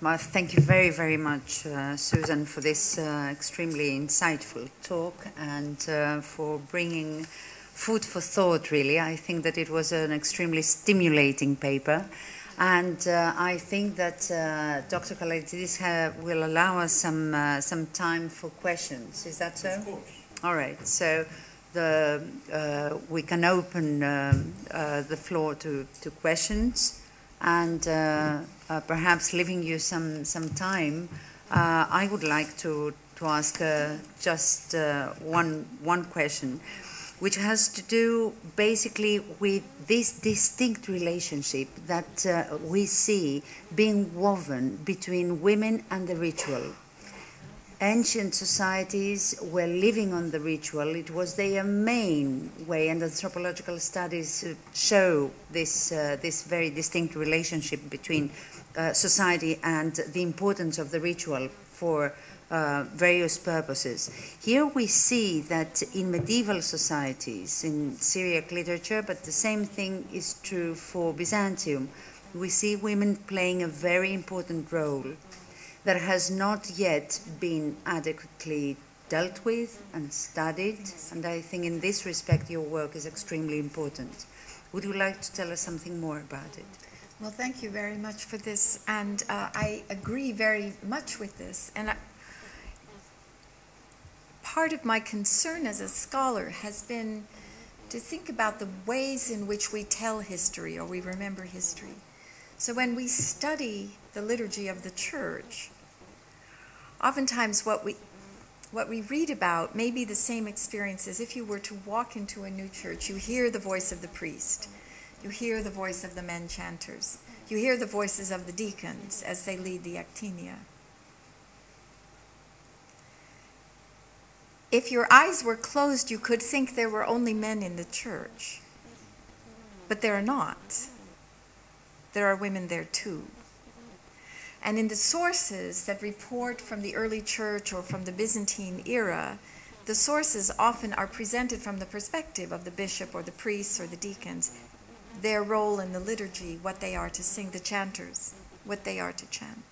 Thank you very, very much, Susan, for this extremely insightful talk and for bringing food for thought, really. I think that it was an extremely stimulating paper. And I think that Dr. Kalaitidis will allow us some time for questions. Is that so? Of course. All right. So we can open the floor to questions, and perhaps leaving you some time, I would like to ask just one question, which has to do basically with this distinct relationship that we see being woven between women and the ritual. Ancient societies were living on the ritual. It was their main way, and anthropological studies show this very distinct relationship between society and the importance of the ritual for various purposes. Here we see that in medieval societies, in Syriac literature, but the same thing is true for Byzantium, we see women playing a very important role that has not yet been adequately dealt with and studied, and I think in this respect your work is extremely important. Would you like to tell us something more about it?
Well, thank you very much for this, and I agree very much with this. And part of my concern as a scholar has been to think about the ways in which we tell history or we remember history. So when we study the liturgy of the church, oftentimes what we read about may be the same experience as if you were to walk into a new church. You hear the voice of the priest. You hear the voice of the men chanters. You hear the voices of the deacons as they lead the actinia. If your eyes were closed, you could think there were only men in the church. But there are not. There are women there too. And in the sources that report from the early church or from the Byzantine era, the sources often are presented from the perspective of the bishop or the priests or the deacons, their role in the liturgy, what they are to sing, the chanters, what they are to chant.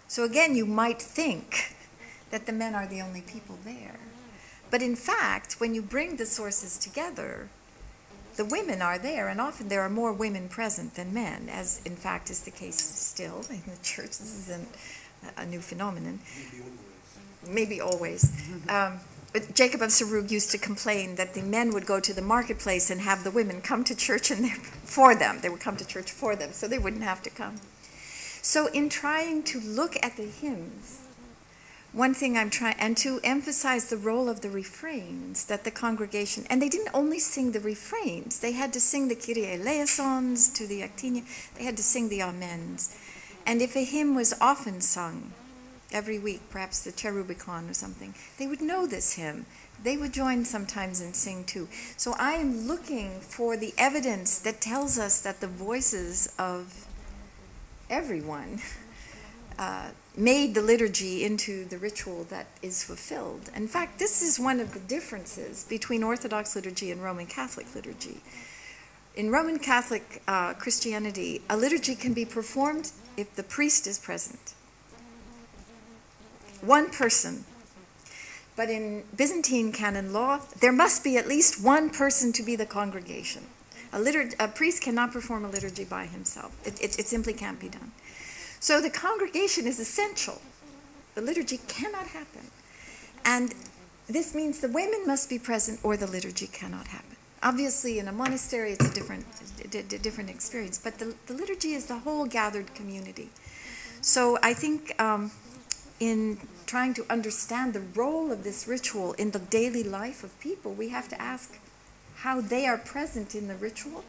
So again, you might think that the men are the only people there. But in fact, when you bring the sources together, the women are there, and often there are more women present than men, as in fact is the case still in the church. This isn't a new phenomenon. Maybe always. But Jacob of Sarug used to complain that the men would go to the marketplace and have the women come to church for them. They would come to church for them, so they wouldn't have to come. So in trying to look at the hymns, one thing I'm trying, and to emphasize the role of the refrains, that the congregation, and they didn't only sing the refrains, they had to sing the Kyrie eleisons to the actinia, they had to sing the amens. And if a hymn was often sung, every week, perhaps the Cherubicon or something, they would know this hymn. They would join sometimes and sing too. So I am looking for the evidence that tells us that the voices of everyone made the liturgy into the ritual that is fulfilled. In fact, this is one of the differences between Orthodox liturgy and Roman Catholic liturgy. In Roman Catholic Christianity, a liturgy can be performed if the priest is present. One person. But in Byzantine canon law, there must be at least one person to be the congregation. A priest cannot perform a liturgy by himself. It simply can't be done. So the congregation is essential. The liturgy cannot happen. And this means the women must be present or the liturgy cannot happen. Obviously, in a monastery, it's a different experience, but the liturgy is the whole gathered community. So I think in trying to understand the role of this ritual in the daily life of people, we have to ask how they are present in the ritual,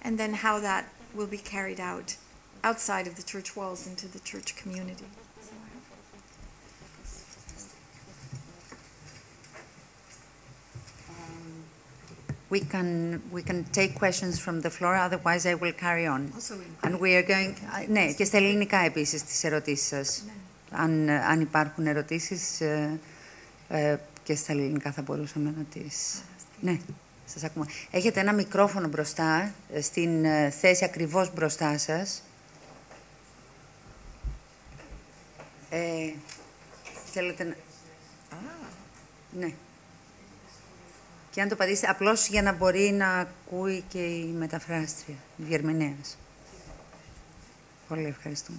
and then how that will be carried out outside of the church walls into the church community.
We can take questions from the floor, otherwise I will carry on. And we are going... Ναι, και στα ελληνικά επίσης τις ερωτήσεις σας. Αν υπάρχουν ερωτήσεις και στα ελληνικά θα μπορούσαμε να τις... Ναι, σας ακούμε. Έχετε ένα μικρόφωνο μπροστά, στην θέση ακριβώς μπροστά σας. Θέλετε να... Ναι. Και αν το πατήσετε, απλώς για να μπορεί να ακούει και η μεταφράστρια, η διερμηνέας. Πολύ ευχαριστούμε.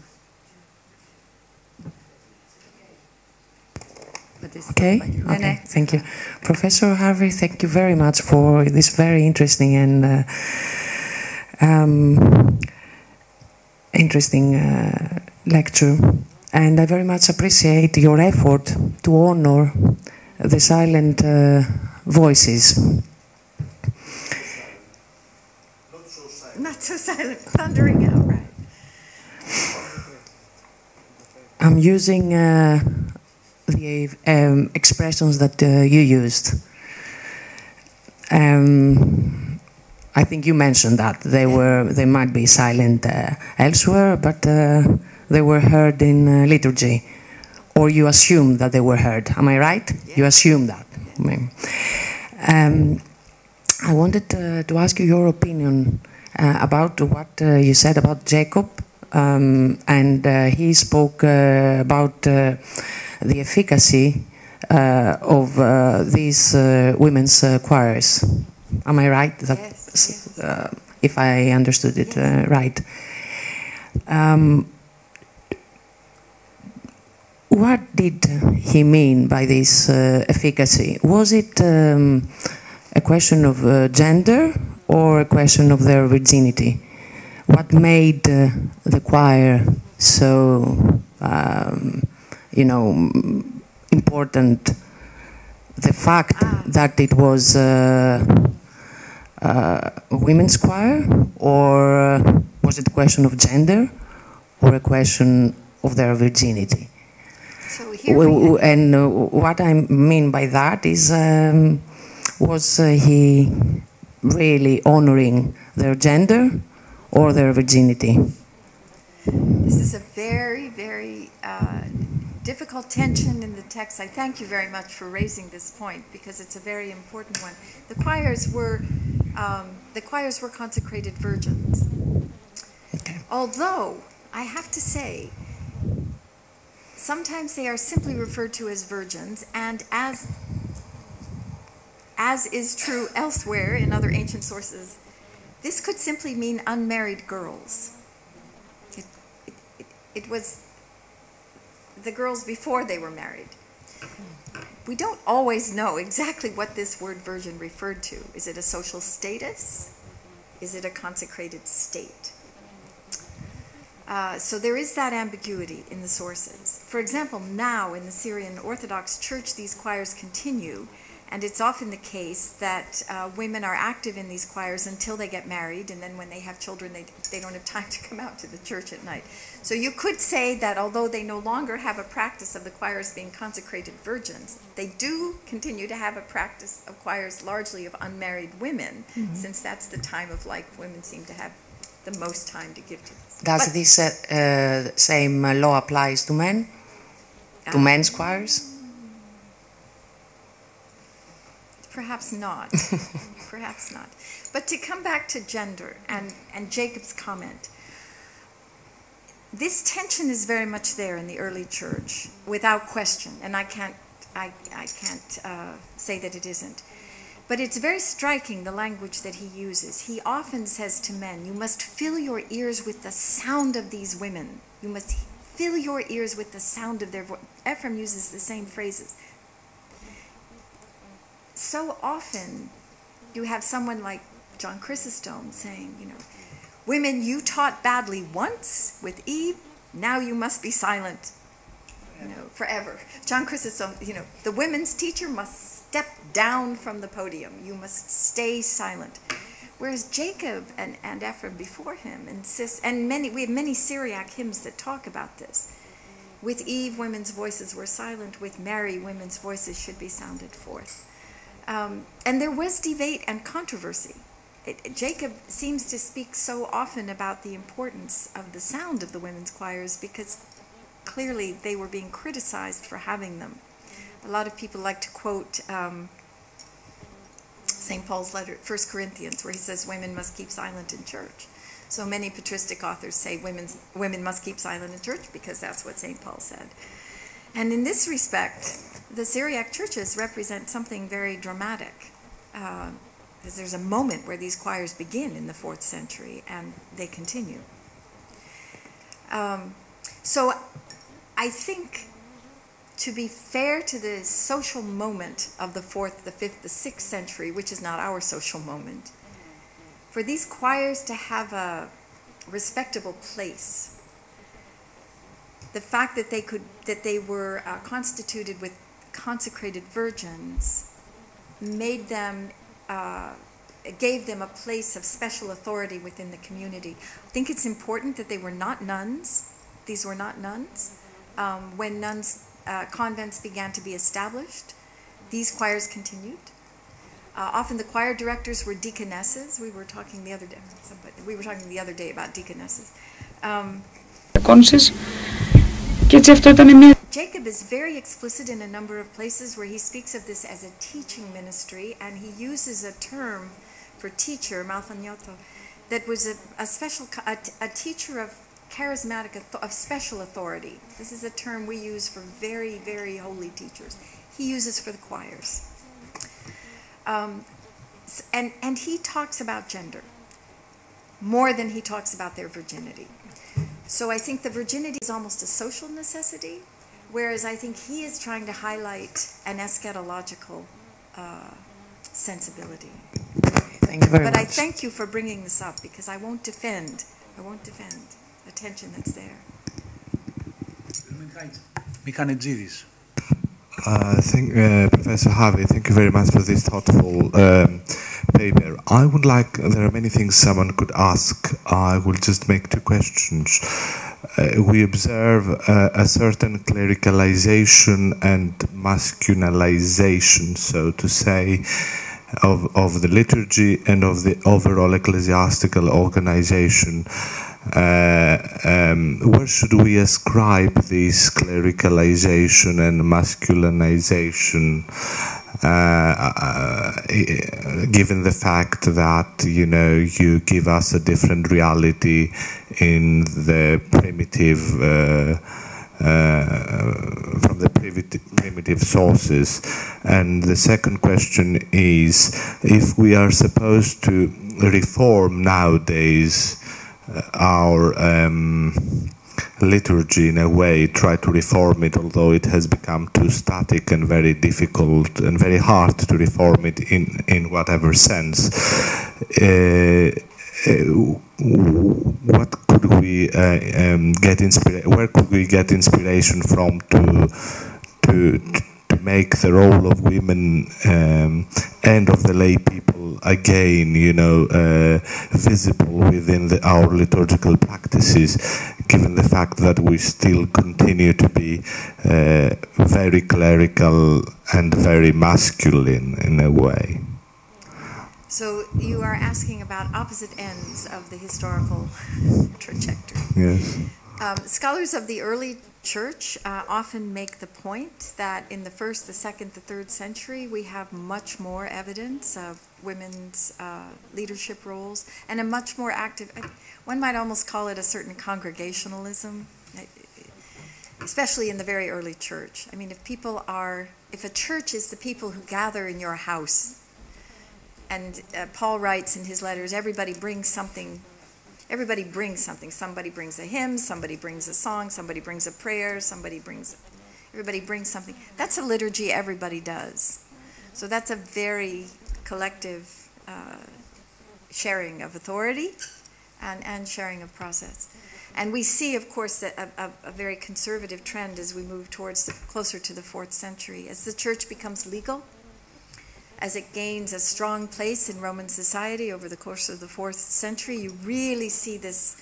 Okay, okay, thank you. Professor Harvey, thank you very much for this very interesting and lecture. And I very much appreciate your effort to honor the silent voices.
Not so silent, thundering out, right?
I'm using the expressions that you used. I think you mentioned that they might be silent elsewhere, but they were heard in liturgy, or you assume that they were heard. Am I right? Yeah. You assume that. I wanted to ask you your opinion about what you said about Jacob, and he spoke about the efficacy of these women's choirs. Am I right? That, yes. If I understood it right. What did he mean by this efficacy? Was it a question of gender or a question of their virginity? What made the choir so, important? The fact that it was a women's choir, or was it a question of gender, or a question of their virginity?
So here
and what I mean by that is, was he really honoring their gender or their virginity?
This is a very, very difficult tension in the text. I thank you very much for raising this point, because it's a very important one. The choirs were consecrated virgins.
Okay.
Although I have to say, sometimes they are simply referred to as virgins, and as is true elsewhere in other ancient sources, this could simply mean unmarried girls. It was the girls before they were married. We don't always know exactly what this word virgin referred to. Is it a social status? Is it a consecrated state? So there is that ambiguity in the sources. For example, now in the Syrian Orthodox Church, these choirs continue, and it's often the case that women are active in these choirs until they get married, and then when they have children, they don't have time to come out to the church at night. So you could say that although they no longer have a practice of the choirs being consecrated virgins, they do continue to have a practice of choirs largely of unmarried women, since that's the time of life women seem to have the most time to give to this.
Does this same law applies to men? To men's choirs?
Perhaps not. Perhaps not. But to come back to gender and Jacob's comment, this tension is very much there in the early church, without question, and I can't say that it isn't. But it's very striking, the language that he uses. He often says to men, you must fill your ears with the sound of these women. You must fill your ears with the sound of their voice. Ephraim uses the same phrases. So often you have someone like John Chrysostom saying, women, you taught badly once with Eve, now you must be silent, forever. John Chrysostom, the women's teacher must step down from the podium. You must stay silent. Whereas Jacob and Ephraim before him insist, and we have many Syriac hymns that talk about this. With Eve, women's voices were silent. With Mary, women's voices should be sounded forth. And there was debate and controversy. Jacob seems to speak so often about the importance of the sound of the women's choirs, because clearly they were being criticized for having them. A lot of people like to quote St. Paul's letter, 1 Corinthians, where he says women must keep silent in church. So many patristic authors say women must keep silent in church because that's what St. Paul said. And in this respect, the Syriac churches represent something very dramatic. Because there's a moment where these choirs begin in the 4th century and they continue. So I think, to be fair to the social moment of the 4th, the 5th, the 6th century, which is not our social moment, for these choirs to have a respectable place, the fact that they were constituted with consecrated virgins made them, gave them a place of special authority within the community. I think it's important that they were not nuns. These were not nuns. When convents began to be established, these choirs continued. Often the choir directors were deaconesses. We were talking the other day about deaconesses. Jacob is very explicit in a number of places where he speaks of this as a teaching ministry, and he uses a term for teacher, malfanyoto, that was a teacher of charismatic, of special authority. This is a term we use for very, very holy teachers. He uses for the choirs. And he talks about gender more than he talks about their virginity. So I think the virginity is almost a social necessity, whereas I think he is trying to highlight an eschatological sensibility.
Thank you very much.
But I thank you for bringing this up, because I won't defend the tension that's there.
Professor Harvey, thank you very much for this thoughtful paper. I would like, there are many things someone could ask. I will just make 2 questions. We observe a certain clericalization and masculinization, so to say, of the liturgy and of the overall ecclesiastical organization. Where should we ascribe this clericalization and masculinization, given the fact that, you know, you give us a different reality in the primitive, from the primitive sources? And the second question is, if we are supposed to reform nowadays our liturgy in a way, try to reform it, although it has become too static and very difficult and very hard to reform it in whatever sense. What could we where could we get inspiration from to make the role of women and of the lay people again, you know, visible within our liturgical practices, given the fact that we still continue to be very clerical and very masculine in a way?
So you are asking about opposite ends of the historical trajectory.
Yes.
Scholars of the early church often make the point that in the 1st, the 2nd, the 3rd century, we have much more evidence of women's leadership roles and a much more active, one might almost call it a certain congregationalism, especially in the very early church. I mean, if a church is the people who gather in your house, and Paul writes in his letters, everybody brings something. Everybody brings something. Somebody brings a hymn, somebody brings a song, somebody brings a prayer, everybody brings something. That's a liturgy everybody does. So that's a very collective sharing of authority and sharing of process. And we see, of course, a very conservative trend as we move towards closer to the 4th century. As the church becomes legal, as it gains a strong place in Roman society over the course of the 4th century, you really see this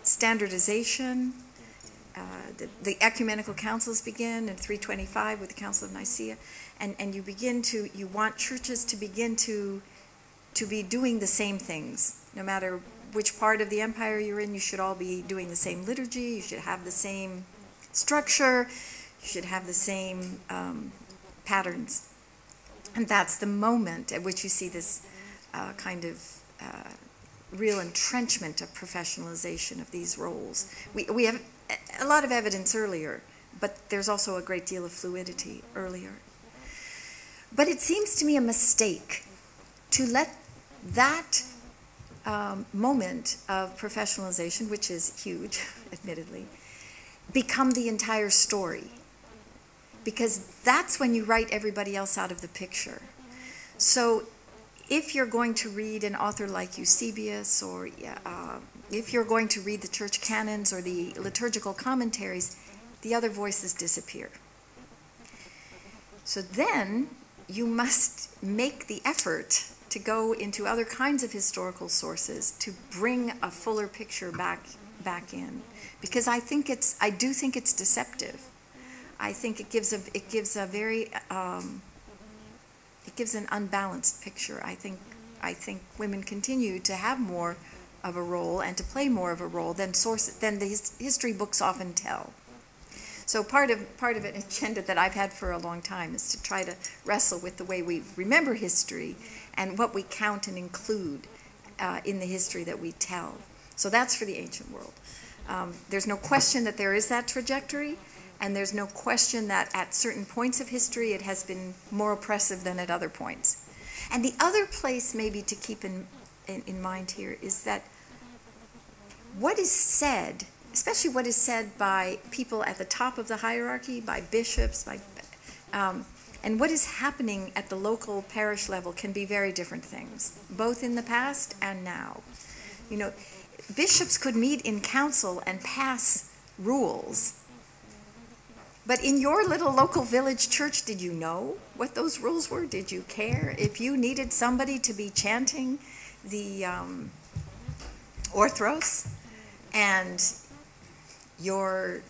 standardization. The ecumenical councils begin in 325 with the Council of Nicaea, and you want churches to begin to be doing the same things. No matter which part of the empire you're in, you should all be doing the same liturgy, you should have the same structure, you should have the same patterns. And that's the moment at which you see this kind of real entrenchment of professionalization of these roles. We have a lot of evidence earlier, but there's also a great deal of fluidity earlier. But it seems to me a mistake to let that moment of professionalization, which is huge, admittedly, become the entire story. Because that's when you write everybody else out of the picture. So if you're going to read an author like Eusebius, or if you're going to read the church canons or the liturgical commentaries, the other voices disappear. So then you must make the effort to go into other kinds of historical sources to bring a fuller picture back in, because I do think it's deceptive. I think it gives an unbalanced picture. I think women continue to have more of a role and to play more of a role than the history books often tell. So part of an agenda that I've had for a long time is to try to wrestle with the way we remember history and what we count and include in the history that we tell. So that's for the ancient world. There's no question that there is that trajectory, and there's no question that at certain points of history it has been more oppressive than at other points. And the other place maybe to keep in mind here is that what is said, especially what is said by people at the top of the hierarchy, by bishops, and what is happening at the local parish level can be very different things, both in the past and now. You know, bishops could meet in council and pass rules, but in your little local village church, did you know what those rules were? Did you care? If you needed somebody to be chanting the Orthros, and your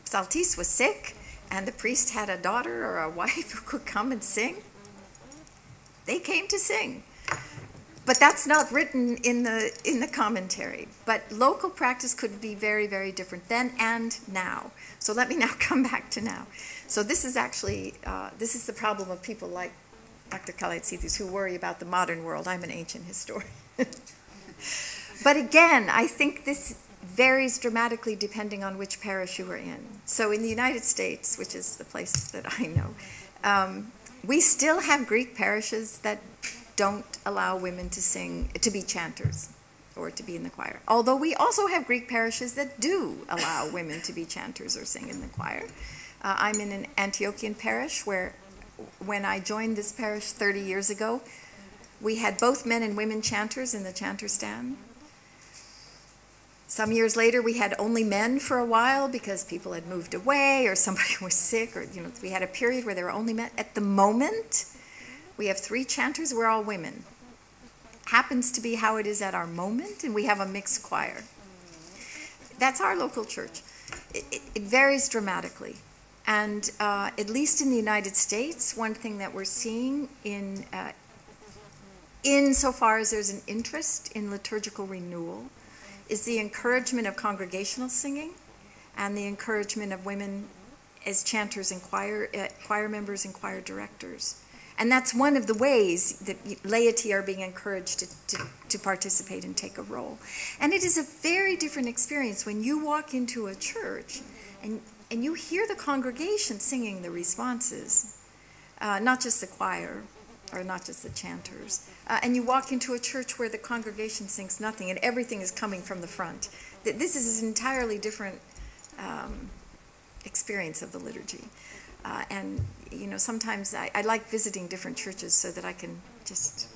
psaltiste was sick, and the priest had a daughter or a wife who could come and sing, they came to sing. But that's not written in the commentary. But local practice could be very, very different then and now. So let me now come back to now. So this is actually, this is the problem of people like Dr. Kalaitzidis who worry about the modern world. I'm an ancient historian. But again, I think this varies dramatically depending on which parish you are in. So in the United States, which is the place that I know, we still have Greek parishes that don't allow women to sing, to be chanters or to be in the choir. Although we also have Greek parishes that do allow women to be chanters or sing in the choir. I'm in an Antiochian parish where when I joined this parish 30 years ago, we had both men and women chanters in the chanter stand. Some years later, we had only men for a while because people had moved away or somebody was sick, or we had a period where there were only men. At the moment, we have 3 chanters, we're all women. Happens to be how it is at our moment, and we have a mixed choir. That's our local church. It varies dramatically. And at least in the United States, one thing that we're seeing insofar as there's an interest in liturgical renewal is the encouragement of congregational singing and the encouragement of women as chanters and choir members and choir directors. And that's one of the ways that laity are being encouraged to participate and take a role. And it is a very different experience when you walk into a church and you hear the congregation singing the responses, not just the choir or not just the chanters. And you walk into a church where the congregation sings nothing and everything is coming from the front. This is an entirely different experience of the liturgy. And sometimes I like visiting different churches so that I can just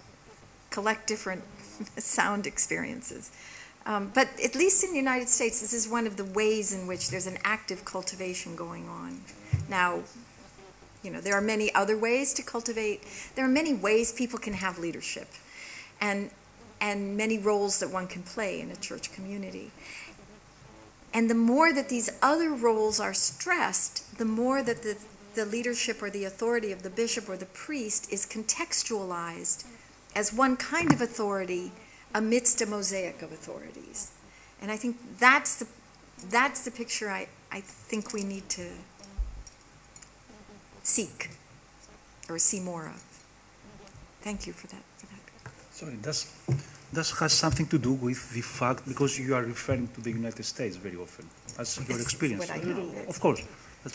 collect different sound experiences. But at least in the United States, this is one of the ways in which there's an active cultivation going on. Now, there are many other ways to cultivate. There are many ways people can have leadership and many roles that one can play in a church community. And the more that these other roles are stressed, the more that the leadership or the authority of the bishop or the priest is contextualized as one kind of authority amidst a mosaic of authorities. And I think that's the picture I think we need to seek or see more of. Thank you for that.
Sorry, does has something to do with the fact, because you are referring to the United States very often. as your experience.
What I know.
Of course. But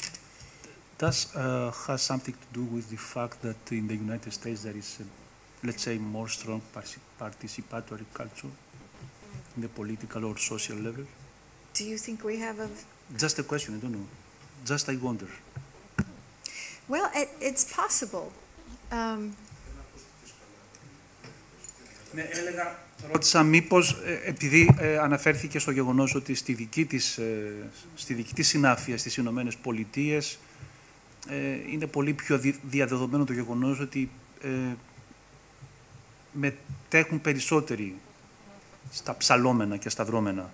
does has something to do with the fact that in the United States there is, let's say, more strong participatory culture in the political or social level?
Do you think we have a...
Just a question, I don't know. Just I wonder.
Well, it's possible.
Ναι, ρώτησα μήπως, επειδή αναφέρθηκε στο γεγονός ότι στη δική της συνάφεια στις Ηνωμένες Πολιτείες είναι πολύ πιο διαδεδομένο το γεγονός ότι μετέχουν περισσότεροι στα ψαλόμενα και στα δρώμενα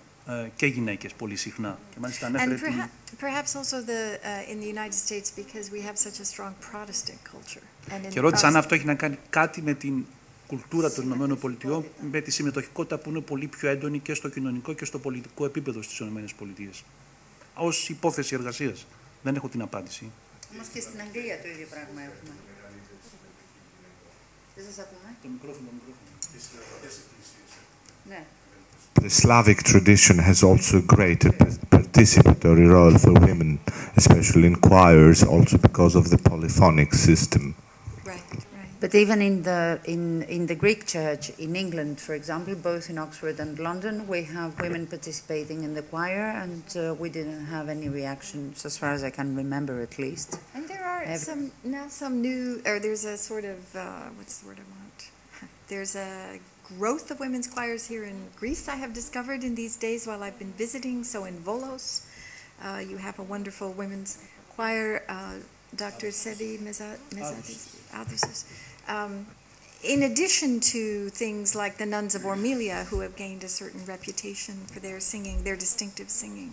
και γυναίκες πολύ συχνά. Και μάλιστα ανέφερε την...
Perhaps also in the United States because we have such a strong Protestant culture.
Και ρώτησα αν αυτό έχει να κάνει κάτι με την κουλτούρα των Ηνωμένων Πολιτειών, με τη συμμετοχικότητα που είναι πολύ πιο έντονη και στο κοινωνικό και στο πολιτικό επίπεδο στις Ηνωμένες Πολιτείες. Ως υπόθεση εργασίας. Δεν έχω την απάντηση.
Όμως και στην Αγγλία το ίδιο πράγμα έχουμε. Δεν σας ακούμε?
Το μικρόφωνο.
Ναι.
The Slavic tradition has also a greater participatory role for women, especially in choirs, also because of the polyphonic system.
Right.
But even in the Greek church in England, for example, both in Oxford and London, we have women participating in the choir, and we didn't have any reactions, as far as I can remember, at least.
And there are some new, or there's a sort of, what's the word I want? There's a growth of women's choirs here in Greece, I have discovered in these days while I've been visiting. So in Volos, you have a wonderful women's choir, Dr. Sevi Mezadis. In addition to things like the nuns of Ormelia, who have gained a certain reputation for their singing, their distinctive singing.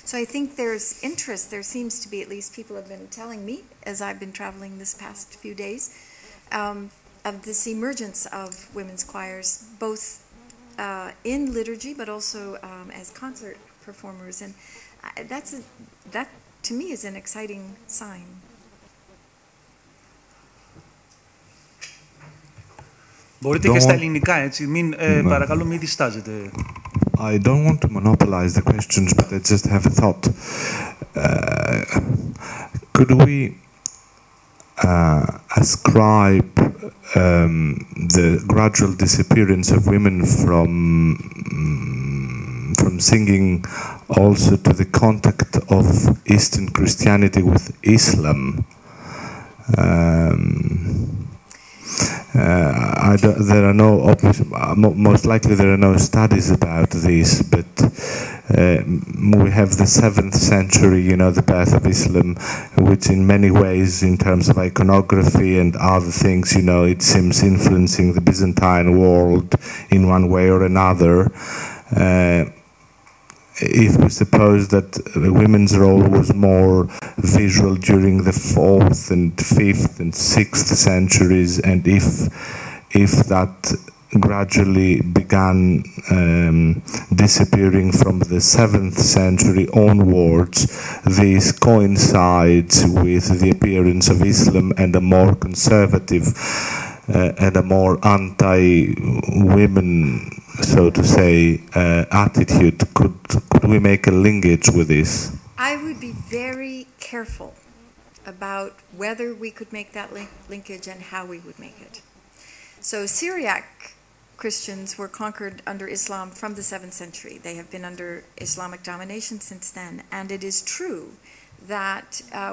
So I think there's interest. There seems to be, at least people have been telling me, as I've been traveling this past few days, of this emergence of women's choirs, both in liturgy, but also as concert performers. And that, to me, is an exciting sign.
Μπορείτε και στα ελληνικά, έτσι. Παρακαλώ, μην διστάζετε.
I don't want to monopolize the questions, but I just have a thought. Could we ascribe the gradual disappearance of women from singing also to the contact of Eastern Christianity with Islam? There are no, most likely there are no studies about this, but we have the 7th century, the birth of Islam, which in many ways, in terms of iconography and other things, it seems influencing the Byzantine world in one way or another. If we suppose that women's role was more visual during the 4th and 5th and 6th centuries, and if that gradually began disappearing from the 7th century onwards, this coincides with the appearance of Islam and a more conservative and a more anti-women, so to say, attitude. Could we make a linkage with this?
I would be very careful about whether we could make that linkage and how we would make it. So Syriac Christians were conquered under Islam from the 7th century. They have been under Islamic domination since then. And it is true that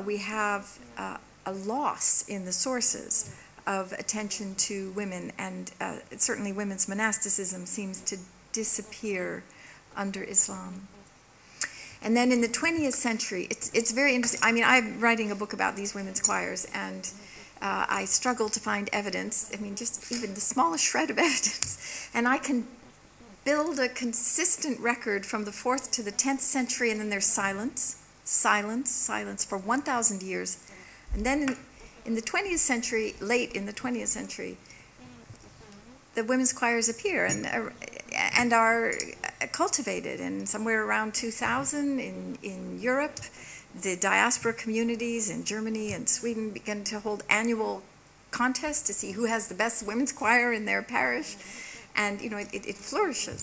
we have a loss in the sources of attention to women, and certainly women's monasticism seems to disappear under Islam. And then in the 20th century, it's very interesting. I mean, I'm writing a book about these women's choirs, and I struggle to find evidence. I mean, just even the smallest shred of evidence. And I can build a consistent record from the 4th to the 10th century, and then there's silence for 1,000 years. And then in the 20th century, late in the 20th century, the women's choirs appear and are cultivated. And somewhere around 2000 in Europe, the diaspora communities in Germany and Sweden began to hold annual contests to see who has the best women's choir in their parish. And, it flourishes.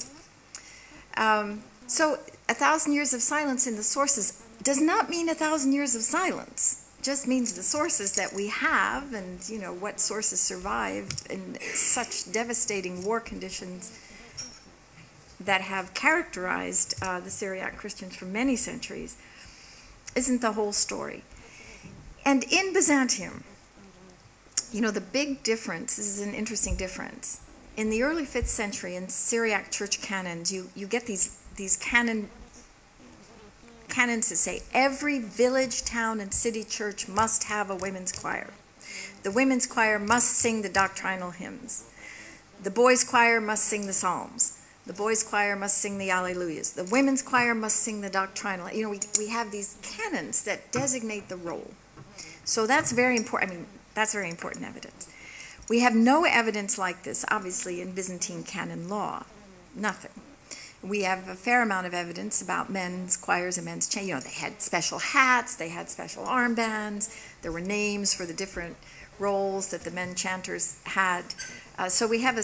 So 1,000 years of silence in the sources does not mean 1,000 years of silence. It just means the sources that we have, and what sources survived in such devastating war conditions that have characterized the Syriac Christians for many centuries, isn't the whole story. And in Byzantium, the big difference, this is an interesting difference. In the early 5th century, in Syriac church canons, you get these canons that say every village, town, and city church must have a women's choir. The women's choir must sing the doctrinal hymns. The boys' choir must sing the psalms. The boys' choir must sing the Alleluias. The women's choir must sing the doctrinal. We have these canons that designate the role. So that's very important. That's very important evidence. We have no evidence like this, obviously, in Byzantine canon law. Nothing. We have a fair amount of evidence about men's choirs and men's chant. They had special hats, they had special armbands, there were names for the different roles that the men chanters had. So we have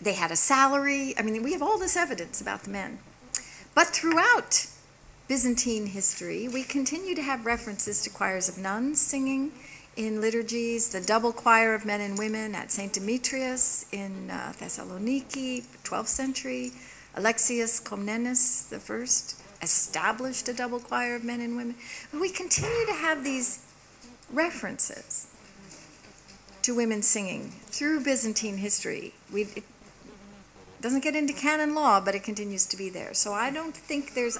they had a salary. We have all this evidence about the men. But throughout Byzantine history, we continue to have references to choirs of nuns singing in liturgies, the double choir of men and women at St. Demetrius in Thessaloniki, 12th century. Alexius Comnenus I established a double choir of men and women. But we continue to have these references to women singing through Byzantine history. It doesn't get into canon law, but it continues to be there. So I don't think there's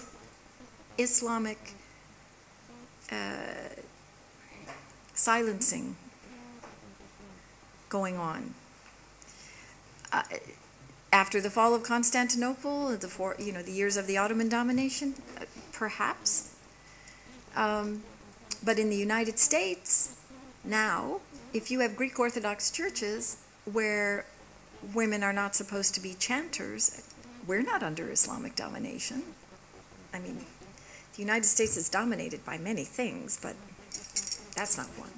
Islamic silencing going on. After the fall of Constantinople, the years of the Ottoman domination, perhaps. But in the United States, now, if you have Greek Orthodox churches where women are not supposed to be chanters, we're not under Islamic domination. The United States is dominated by many things, but that's not one.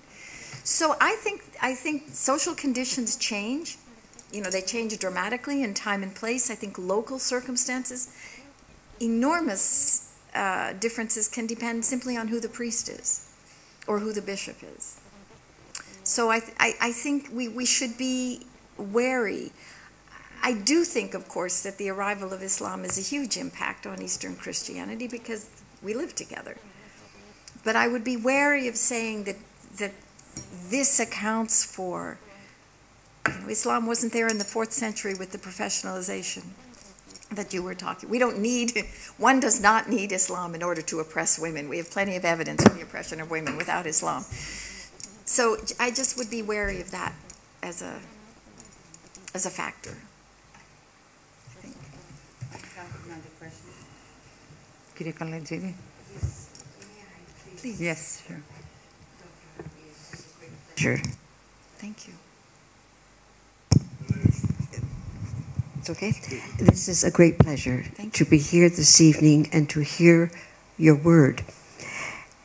So I think social conditions change. They change dramatically in time and place. I think local circumstances, enormous differences can depend simply on who the priest is or who the bishop is. So I think we should be wary. I do think, of course, that the arrival of Islam is a huge impact on Eastern Christianity because we live together. But I would be wary of saying that this accounts for, Islam wasn't there in the 4th century with the professionalization that you were talking. One does not need Islam in order to oppress women. We have plenty of evidence for the oppression of women without Islam. So I just would be wary of that as a factor. I think.
Another question.
Kyrie Kalajiri?
Please.
Yes, sure.
Sure. Thank you.
It's okay. This is a great pleasure to be here this evening and to hear your word.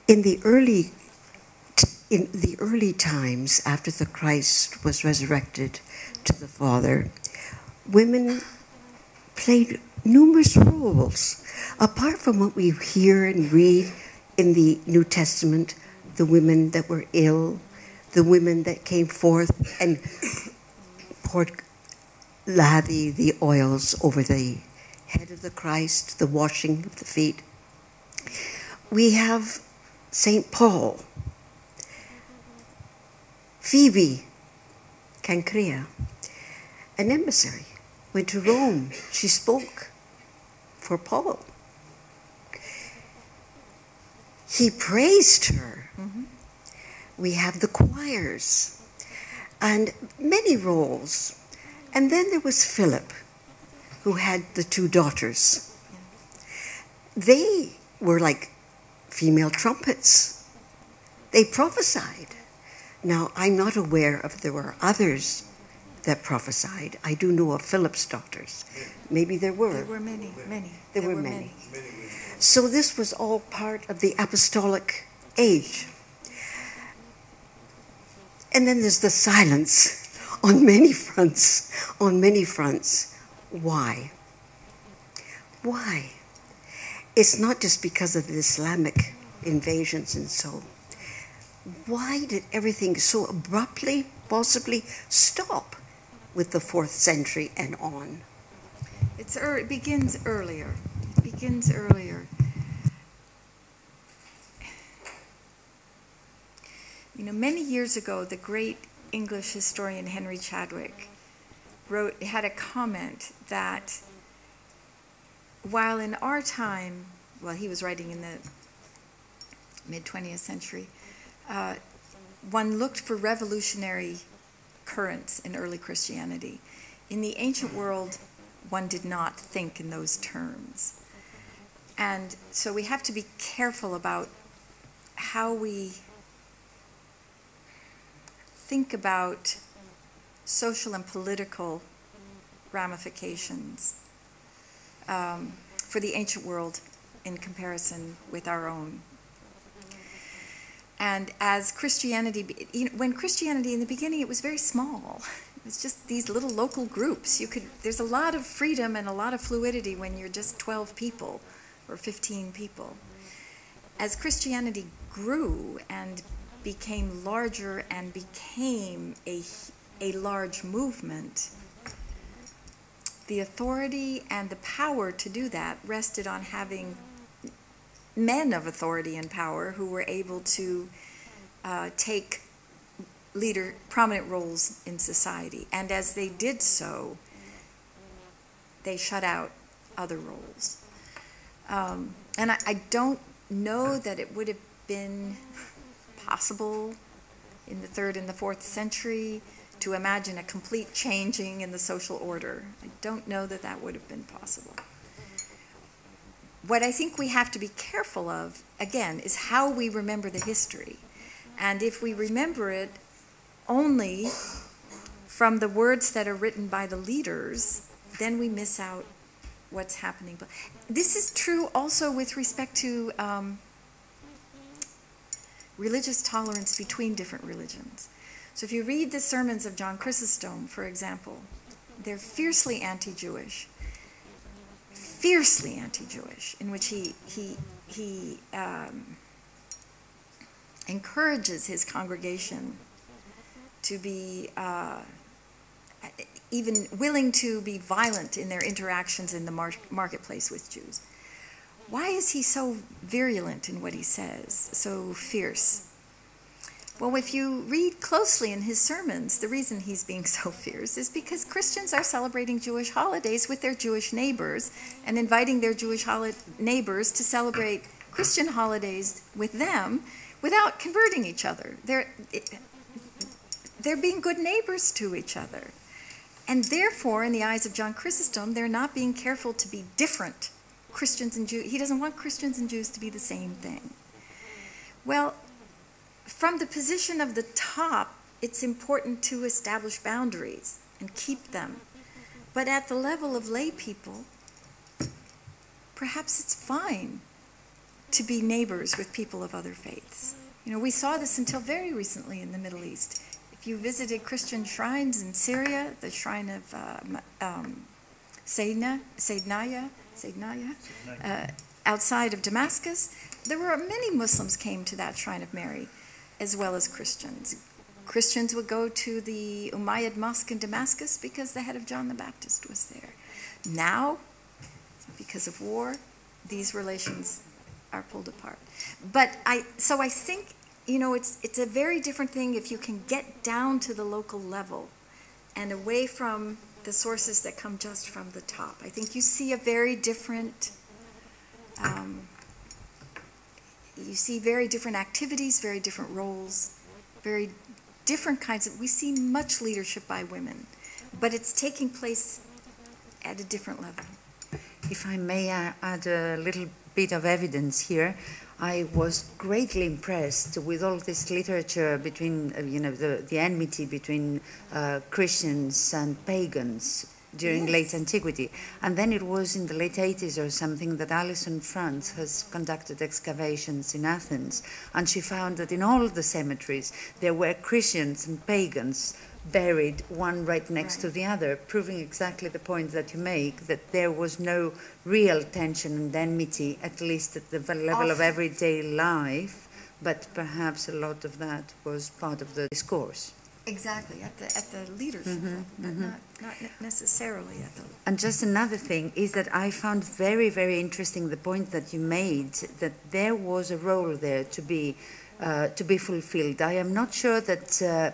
In the early times after the Christ was resurrected to the Father, women played numerous roles. Apart from what we hear and read in the New Testament, the women that were ill, the women that came forth and poured the oils over the head of the Christ, the washing of the feet. We have St. Paul, Phoebe Cancrea, an emissary, went to Rome. She spoke for Paul. He praised her. Mm-hmm. We have the choirs and many roles. And then there was Philip, who had the 2 daughters. They were like female trumpets. They prophesied. Now, I'm not aware if there were others that prophesied. I do know of Philip's daughters. Maybe there were.
There were many.
There were many. So this was all part of the apostolic age. And then there's the silence on many fronts. Why? Why? it's not just because of the Islamic invasions and so. Why did everything so abruptly, possibly, stop with the 4th century and on?
It begins earlier. It begins earlier. You know, many years ago, the great English historian Henry Chadwick had a comment that while in our time, well, he was writing in the mid-20th century, one looked for revolutionary currents in early Christianity. In the ancient world, one did not think in those terms. And so we have to be careful about how we think about social and political ramifications for the ancient world in comparison with our own. And as Christianity, when Christianity in the beginning, it was very small. It was just these little local groups. There's a lot of freedom and a lot of fluidity when you're just 12 people or 15 people. As Christianity grew and became larger and became a large movement, the authority and the power to do that rested on having men of authority and power who were able to take prominent roles in society. And as they did so, they shut out other roles. And I don't know that it would have been possible in the 3rd and the 4th century to imagine a complete changing in the social order. I don't know that that would have been possible. What I think we have to be careful of, again, is how we remember the history. And if we remember it only from the words that are written by the leaders, then we miss out what's happening. But this is true also with respect to religious tolerance between different religions. So if you read the sermons of John Chrysostom, for example, they're fiercely anti-Jewish, in which he encourages his congregation to be even willing to be violent in their interactions in the marketplace with Jews. Why is he so virulent in what he says, so fierce? Well, if you read closely in his sermons, the reason he's being so fierce is because Christians are celebrating Jewish holidays with their Jewish neighbors and inviting their Jewish neighbors to celebrate Christian holidays with them without converting each other. They're being good neighbors to each other. And therefore, in the eyes of John Chrysostom, they're not being careful to be different. Christians and Jews, he doesn't want Christians and Jews to be the same thing. Well, from the position of the top, it's important to establish boundaries and keep them. But at the level of lay people, perhaps it's fine to be neighbors with people of other faiths. You know, we saw this until very recently in the Middle East. If you visited Christian shrines in Syria, the shrine of Seydnaya, outside of Damascus, there were many Muslims came to that shrine of Mary, as well as Christians. Christians would go to the Umayyad Mosque in Damascus because the head of John the Baptist was there. Now, because of war, these relations are pulled apart. But I think, you know, it's a very different thing if you can get down to the local level and away from the sources that come just from the top. I think you see a very different, you see very different activities, very different roles, very different kinds of, we see much leadership by women, but it's taking place at a different level.
If I may add a little bit of evidence here, I was greatly impressed with all this literature between, you know, the enmity between Christians and pagans during late antiquity. And then it was in the late 80s or something that Alison France has conducted excavations in Athens, and she found that in all the cemeteries there were Christians and pagans buried one right next to the other, proving exactly the point that you make, that there was no real tension and enmity, at least at the level of everyday life, but perhaps a lot of that was part of the discourse.
Exactly, at the leadership, but not necessarily at the...
And just another thing is that I found very, very interesting the point that you made, that there was a role there to be fulfilled. I am not sure that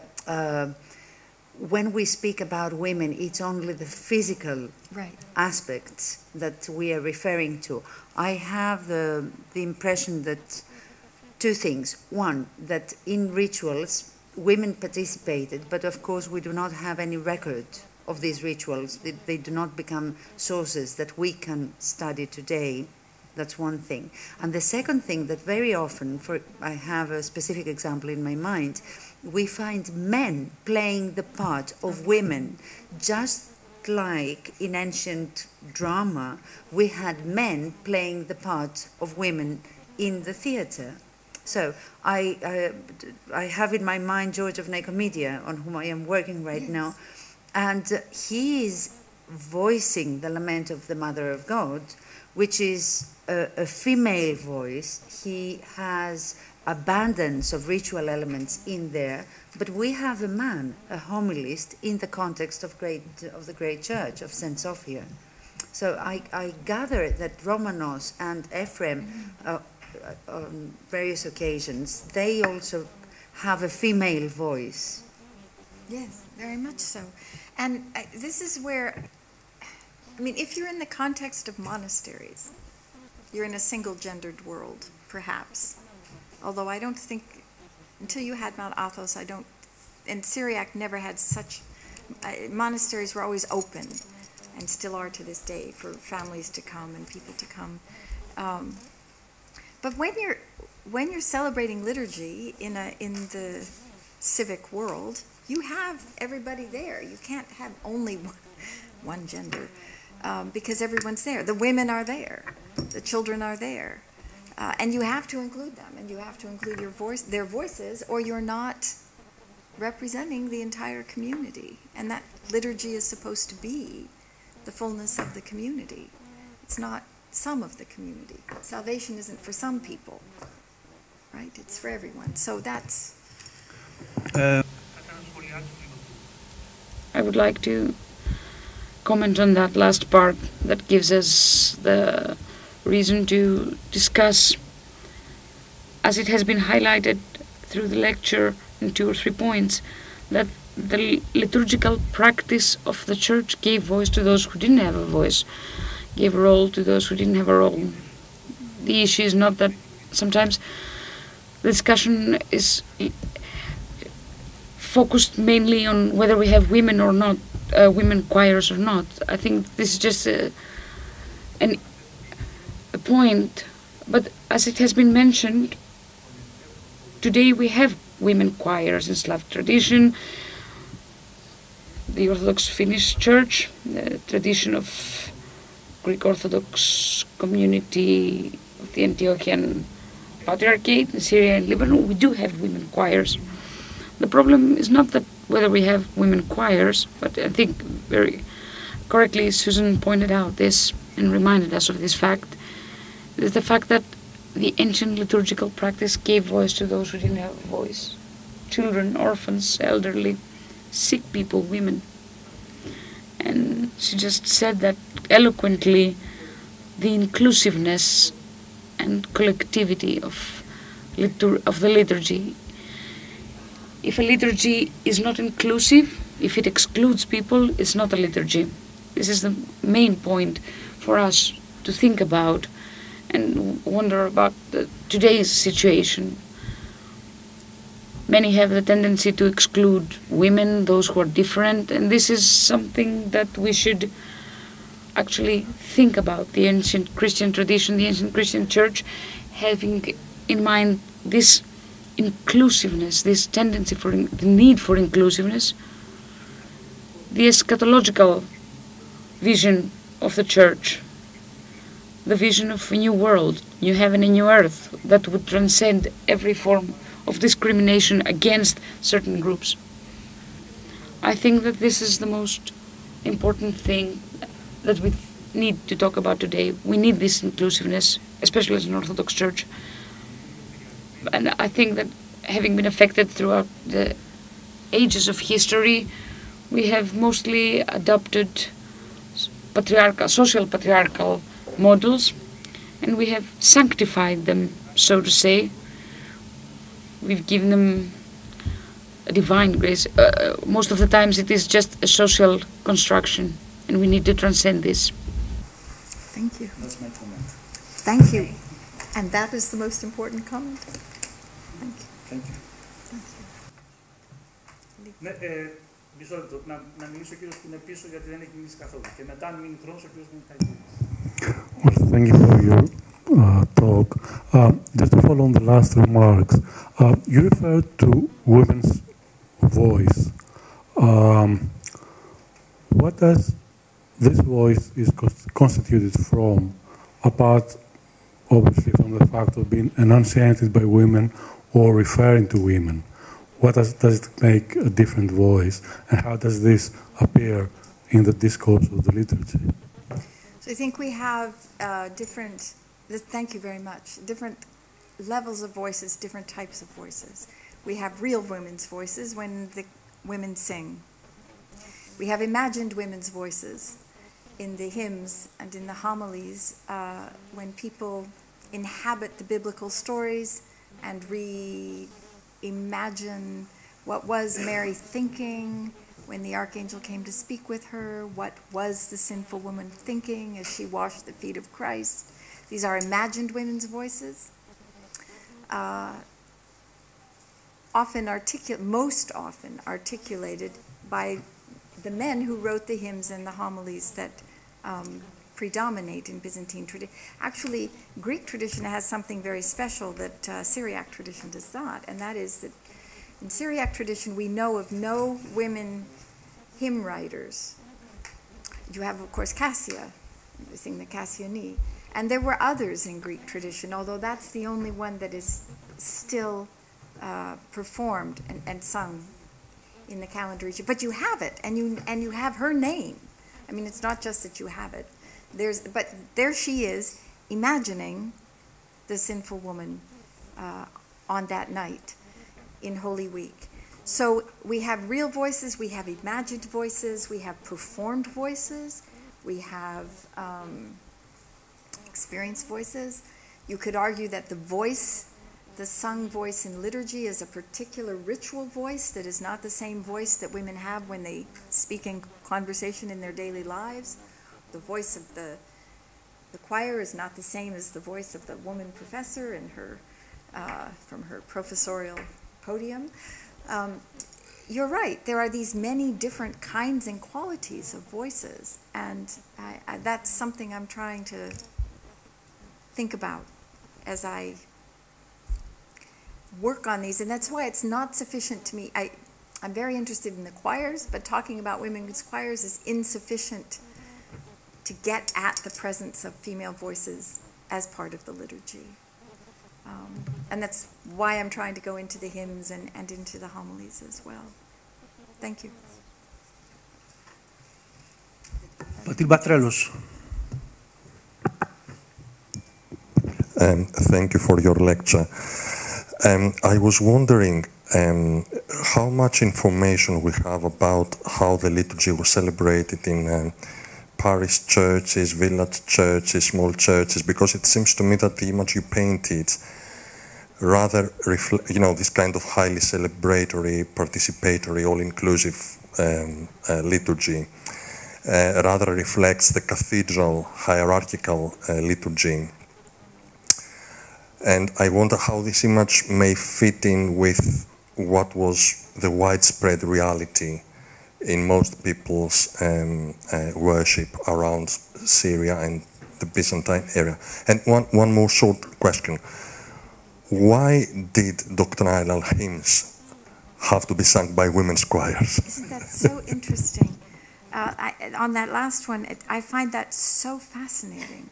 when we speak about women, it's only the physical aspects that we are referring to. I have the impression that two things. One, that in rituals, women participated, but of course we do not have any record of these rituals. They do not become sources that we can study today. That's one thing. And the second thing, that very often, I have a specific example in my mind, we find men playing the part of women, just like in ancient drama, we had men playing the part of women in the theatre. So I have in my mind George of Nicomedia, on whom I am working right now, and he is voicing the lament of the Mother of God, which is a female voice. He has abundance of ritual elements in there, but we have a man, a homilist, in the context of the great church of St. Sophia. So I gather that Romanos and Ephraim, on various occasions, they also have a female voice.
Yes, very much so. And this is where, I mean, if you're in the context of monasteries, you're in a single-gendered world, perhaps. Although I don't think, until you had Mount Athos, and Syriac never had such, monasteries were always open, and still are to this day, for families to come and people to come. But when you're celebrating liturgy in the civic world, you have everybody there. You can't have only one gender, because everyone's there. The women are there, the children are there, and you have to include them, and you have to include their voices, or you're not representing the entire community. And that liturgy is supposed to be the fullness of the community. It's not some of the community. Salvation isn't for some people, right? It's for everyone. So that's...
I would like to comment on that last part that gives us the reason to discuss, as it has been highlighted through the lecture in 2 or 3 points, that the liturgical practice of the Church gave voice to those who didn't have a voice, gave a role to those who didn't have a role. The issue is not that sometimes the discussion is focused mainly on whether we have women or not, women choirs or not. I think this is just a point, but as it has been mentioned, today we have women choirs in Slavic tradition, the Orthodox Finnish Church, the tradition of Greek Orthodox community of the Antiochian Patriarchate in Syria and Lebanon. We do have women choirs. The problem is not that whether we have women choirs, but I think very correctly Susan pointed out this and reminded us of this fact, is the fact that the ancient liturgical practice gave voice to those who didn't have a voice. Children, orphans, elderly, sick people, women. And she just said that eloquently, the inclusiveness and collectivity of the liturgy. If a liturgy is not inclusive, if it excludes people, it's not a liturgy. This is the main point for us to think about and wonder about today's situation. Many have the tendency to exclude women, those who are different, and this is something that we should actually think about. The ancient Christian tradition, the ancient Christian church, having in mind this inclusiveness, this tendency for the need for inclusiveness, the eschatological vision of the church, the vision of a new world, new heaven and new earth that would transcend every form of discrimination against certain groups. I think that this is the most important thing that we need to talk about today. We need this inclusiveness, especially as an Orthodox Church. And I think that having been affected throughout the ages of history, we have mostly adopted social patriarchal models, and we have sanctified them, so to say. We've given them a divine grace. Most of the times it is just a social construction, and we need to transcend this.
Thank you.
That's my comment.
Thank you. And that is the most important comment. Thank you.
Thank you. Ναι, μισό λεπτό. Να μιλήσει ο κύριος που είναι πίσω, γιατί δεν έχει μιλήσει καθόλου. Και μετά, αν μείνει χρόνος, ο κύριος δεν θα μιλήσει.
Well, thank you for your talk. Just to follow on the last remarks, you referred to women's voice. What does this voice is constituted from, apart obviously from the fact of being enunciated by women or referring to women? What does it make a different voice, and how does this appear in the discourse of the liturgy?
So I think we have thank you very much, different levels of voices, different types of voices. We have real women's voices when the women sing. We have imagined women's voices in the hymns and in the homilies when people inhabit the biblical stories and reimagine what was Mary thinking when the archangel came to speak with her, what was the sinful woman thinking as she washed the feet of Christ. These are imagined women's voices. Most often articulated by the men who wrote the hymns and the homilies that predominate in Byzantine tradition. Actually, Greek tradition has something very special that Syriac tradition does not, and that is that in Syriac tradition we know of no women hymn writers. You have, of course, Cassia, you sing the Cassiani, and there were others in Greek tradition, although that's the only one that is still performed and sung in the calendar. But you have it, and you have her name. I mean, it's not just that you have it. But there she is, imagining the sinful woman on that night in Holy Week. So we have real voices, we have imagined voices, we have performed voices, we have experienced voices. You could argue that the sung voice in liturgy is a particular ritual voice that is not the same voice that women have when they speak in conversation in their daily lives. The voice of the choir is not the same as the voice of the woman professor in from her professorial podium. You're right, there are these many different kinds and qualities of voices, and that's something I'm trying to think about as I work on these, and that's why it's not sufficient to me. I'm very interested in the choirs, but talking about women's choirs is insufficient to get at the presence of female voices as part of the liturgy. And that's why I'm trying to go into the hymns and into the homilies as well. Thank you.
Πατήρ Πατρέλος.
Thank you for your lecture. I was wondering how much information we have about how the liturgy was celebrated in parish churches, village churches, small churches, because it seems to me that the image you painted rather this kind of highly celebratory, participatory, all-inclusive liturgy rather reflects the cathedral hierarchical liturgy. And I wonder how this image may fit in with what was the widespread reality in most people's worship around Syria and the Byzantine area. And one more short question. Why did doctrinal hymns have to be sung by women's choirs?
Isn't that so interesting? On that last one, I find that so fascinating.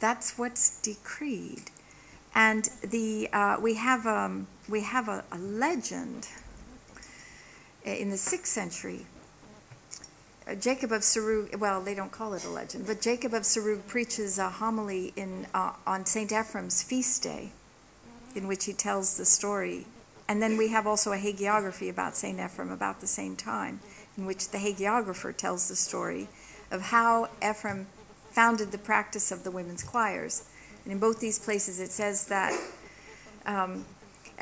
That's what's decreed. And we have a legend in the 6th century, Jacob of Sarug, well, they don't call it a legend, but Jacob of Sarug preaches a homily on St. Ephraim's feast day, in which he tells the story. And then we have also a hagiography about St. Ephraim about the same time, in which the hagiographer tells the story of how Ephraim founded the practice of the women's choirs. And in both these places it says that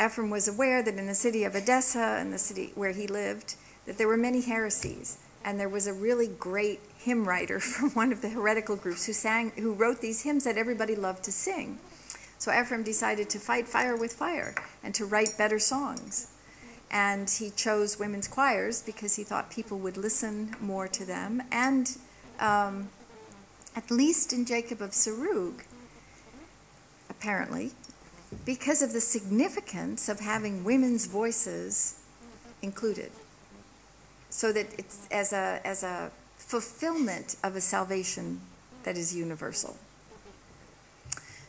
Ephraim was aware that in the city of Edessa, in the city where he lived, that there were many heresies. And there was a really great hymn writer from one of the heretical groups who wrote these hymns that everybody loved to sing. So Ephraim decided to fight fire with fire and to write better songs. And he chose women's choirs because he thought people would listen more to them. And at least in Jacob of Sarug, apparently, because of the significance of having women's voices included. So that it's as a fulfillment of a salvation that is universal.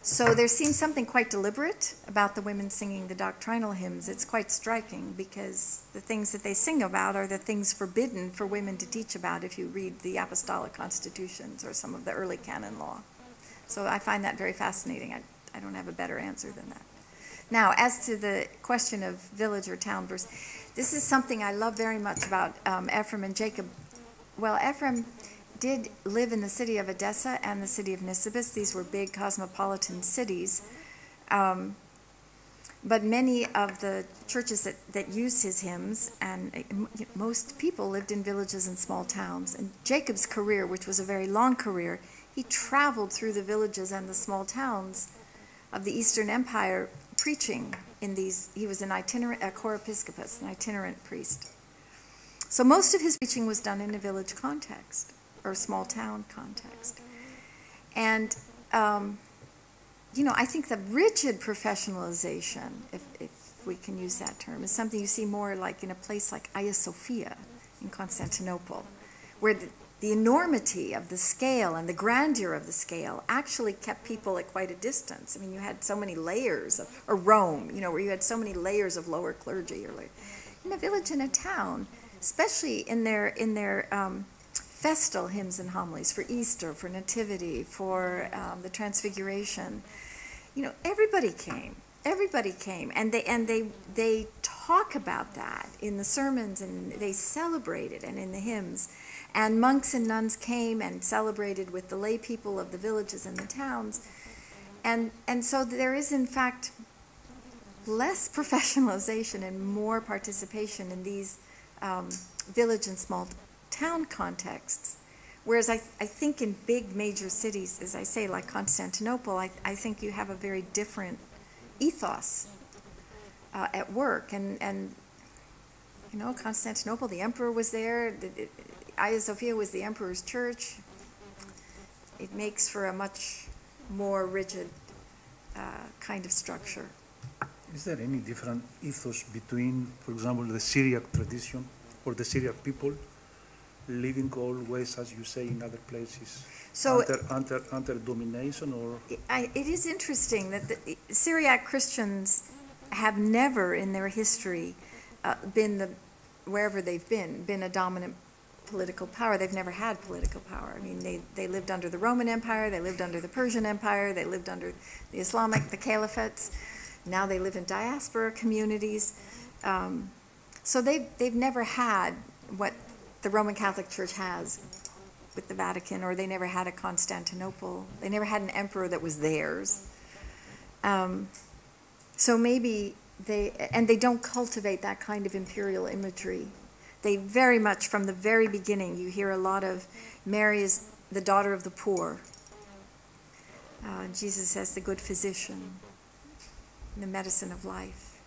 So there seems something quite deliberate about the women singing the doctrinal hymns. It's quite striking because the things that they sing about are the things forbidden for women to teach about if you read the apostolic constitutions or some of the early canon law. So I find that very fascinating. I don't have a better answer than that. Now, as to the question of village or town verse, this is something I love very much about Ephraim and Jacob. Well, Ephraim did live in the city of Edessa and the city of Nisibis. These were big cosmopolitan cities. But many of the churches that used his hymns, and most people lived in villages and small towns. And Jacob's career, which was a very long career, he traveled through the villages and the small towns of the Eastern Empire preaching in these. He was a chorepiscopus, an itinerant priest. So most of his preaching was done in a village context or a small town context. And, I think the rigid professionalization, if we can use that term, is something you see more like in a place like Hagia Sophia in Constantinople, where the enormity of the scale and the grandeur of the scale actually kept people at quite a distance. I mean, you had so many layers or Rome, where you had so many layers of lower clergy. In a village and a town, especially in their festal hymns and homilies for Easter, for Nativity, for the Transfiguration, everybody came. Everybody came, and they talk about that in the sermons, and they celebrate it, and in the hymns. And monks and nuns came and celebrated with the lay people of the villages and the towns. And so there is, in fact, less professionalization and more participation in these village and small town contexts. Whereas I think in big major cities, as I say, like Constantinople, I think you have a very different ethos at work. And Constantinople, the emperor was there. Hagia Sophia was the emperor's church. It makes for a much more rigid kind of structure.
Is there any different ethos between, for example, the Syriac tradition or the Syriac people living always, as you say, in other places,
so
under domination? Or
it is interesting that the Syriac Christians have never in their history wherever they've been a dominant political power. They've never had political power. I mean, they lived under the Roman Empire, they lived under the Persian Empire, they lived under the caliphates. Now they live in diaspora communities. So they've never had what the Roman Catholic Church has with the Vatican, or they never had a Constantinople. They never had an emperor that was theirs. So maybe they don't cultivate that kind of imperial imagery. They very much, from the very beginning, you hear a lot of Mary is the daughter of the poor. Jesus as the good physician, the medicine of life.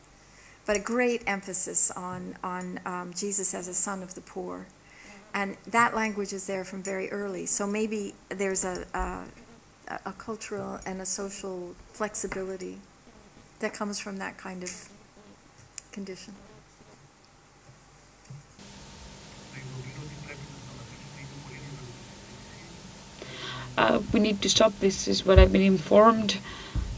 But a great emphasis on Jesus as a son of the poor. And that language is there from very early. So maybe there's a cultural and a social flexibility that comes from that kind of condition.
We need to stop. This is what I've been informed.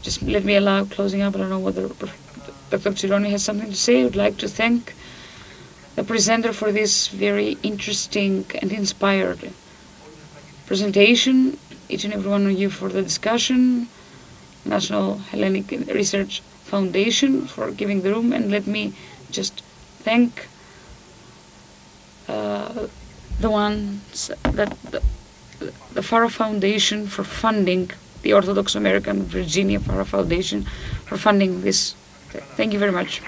Just let me allow closing up. I don't know whether Dr. Cironi has something to say. I would like to thank the presenter for this very interesting and inspired presentation, each and every one of you for the discussion, National Hellenic Research Foundation for giving the room, and let me just thank the ones that the Faro Foundation for funding, the Orthodox American Virginia Faro Foundation for funding this. Thank you very much.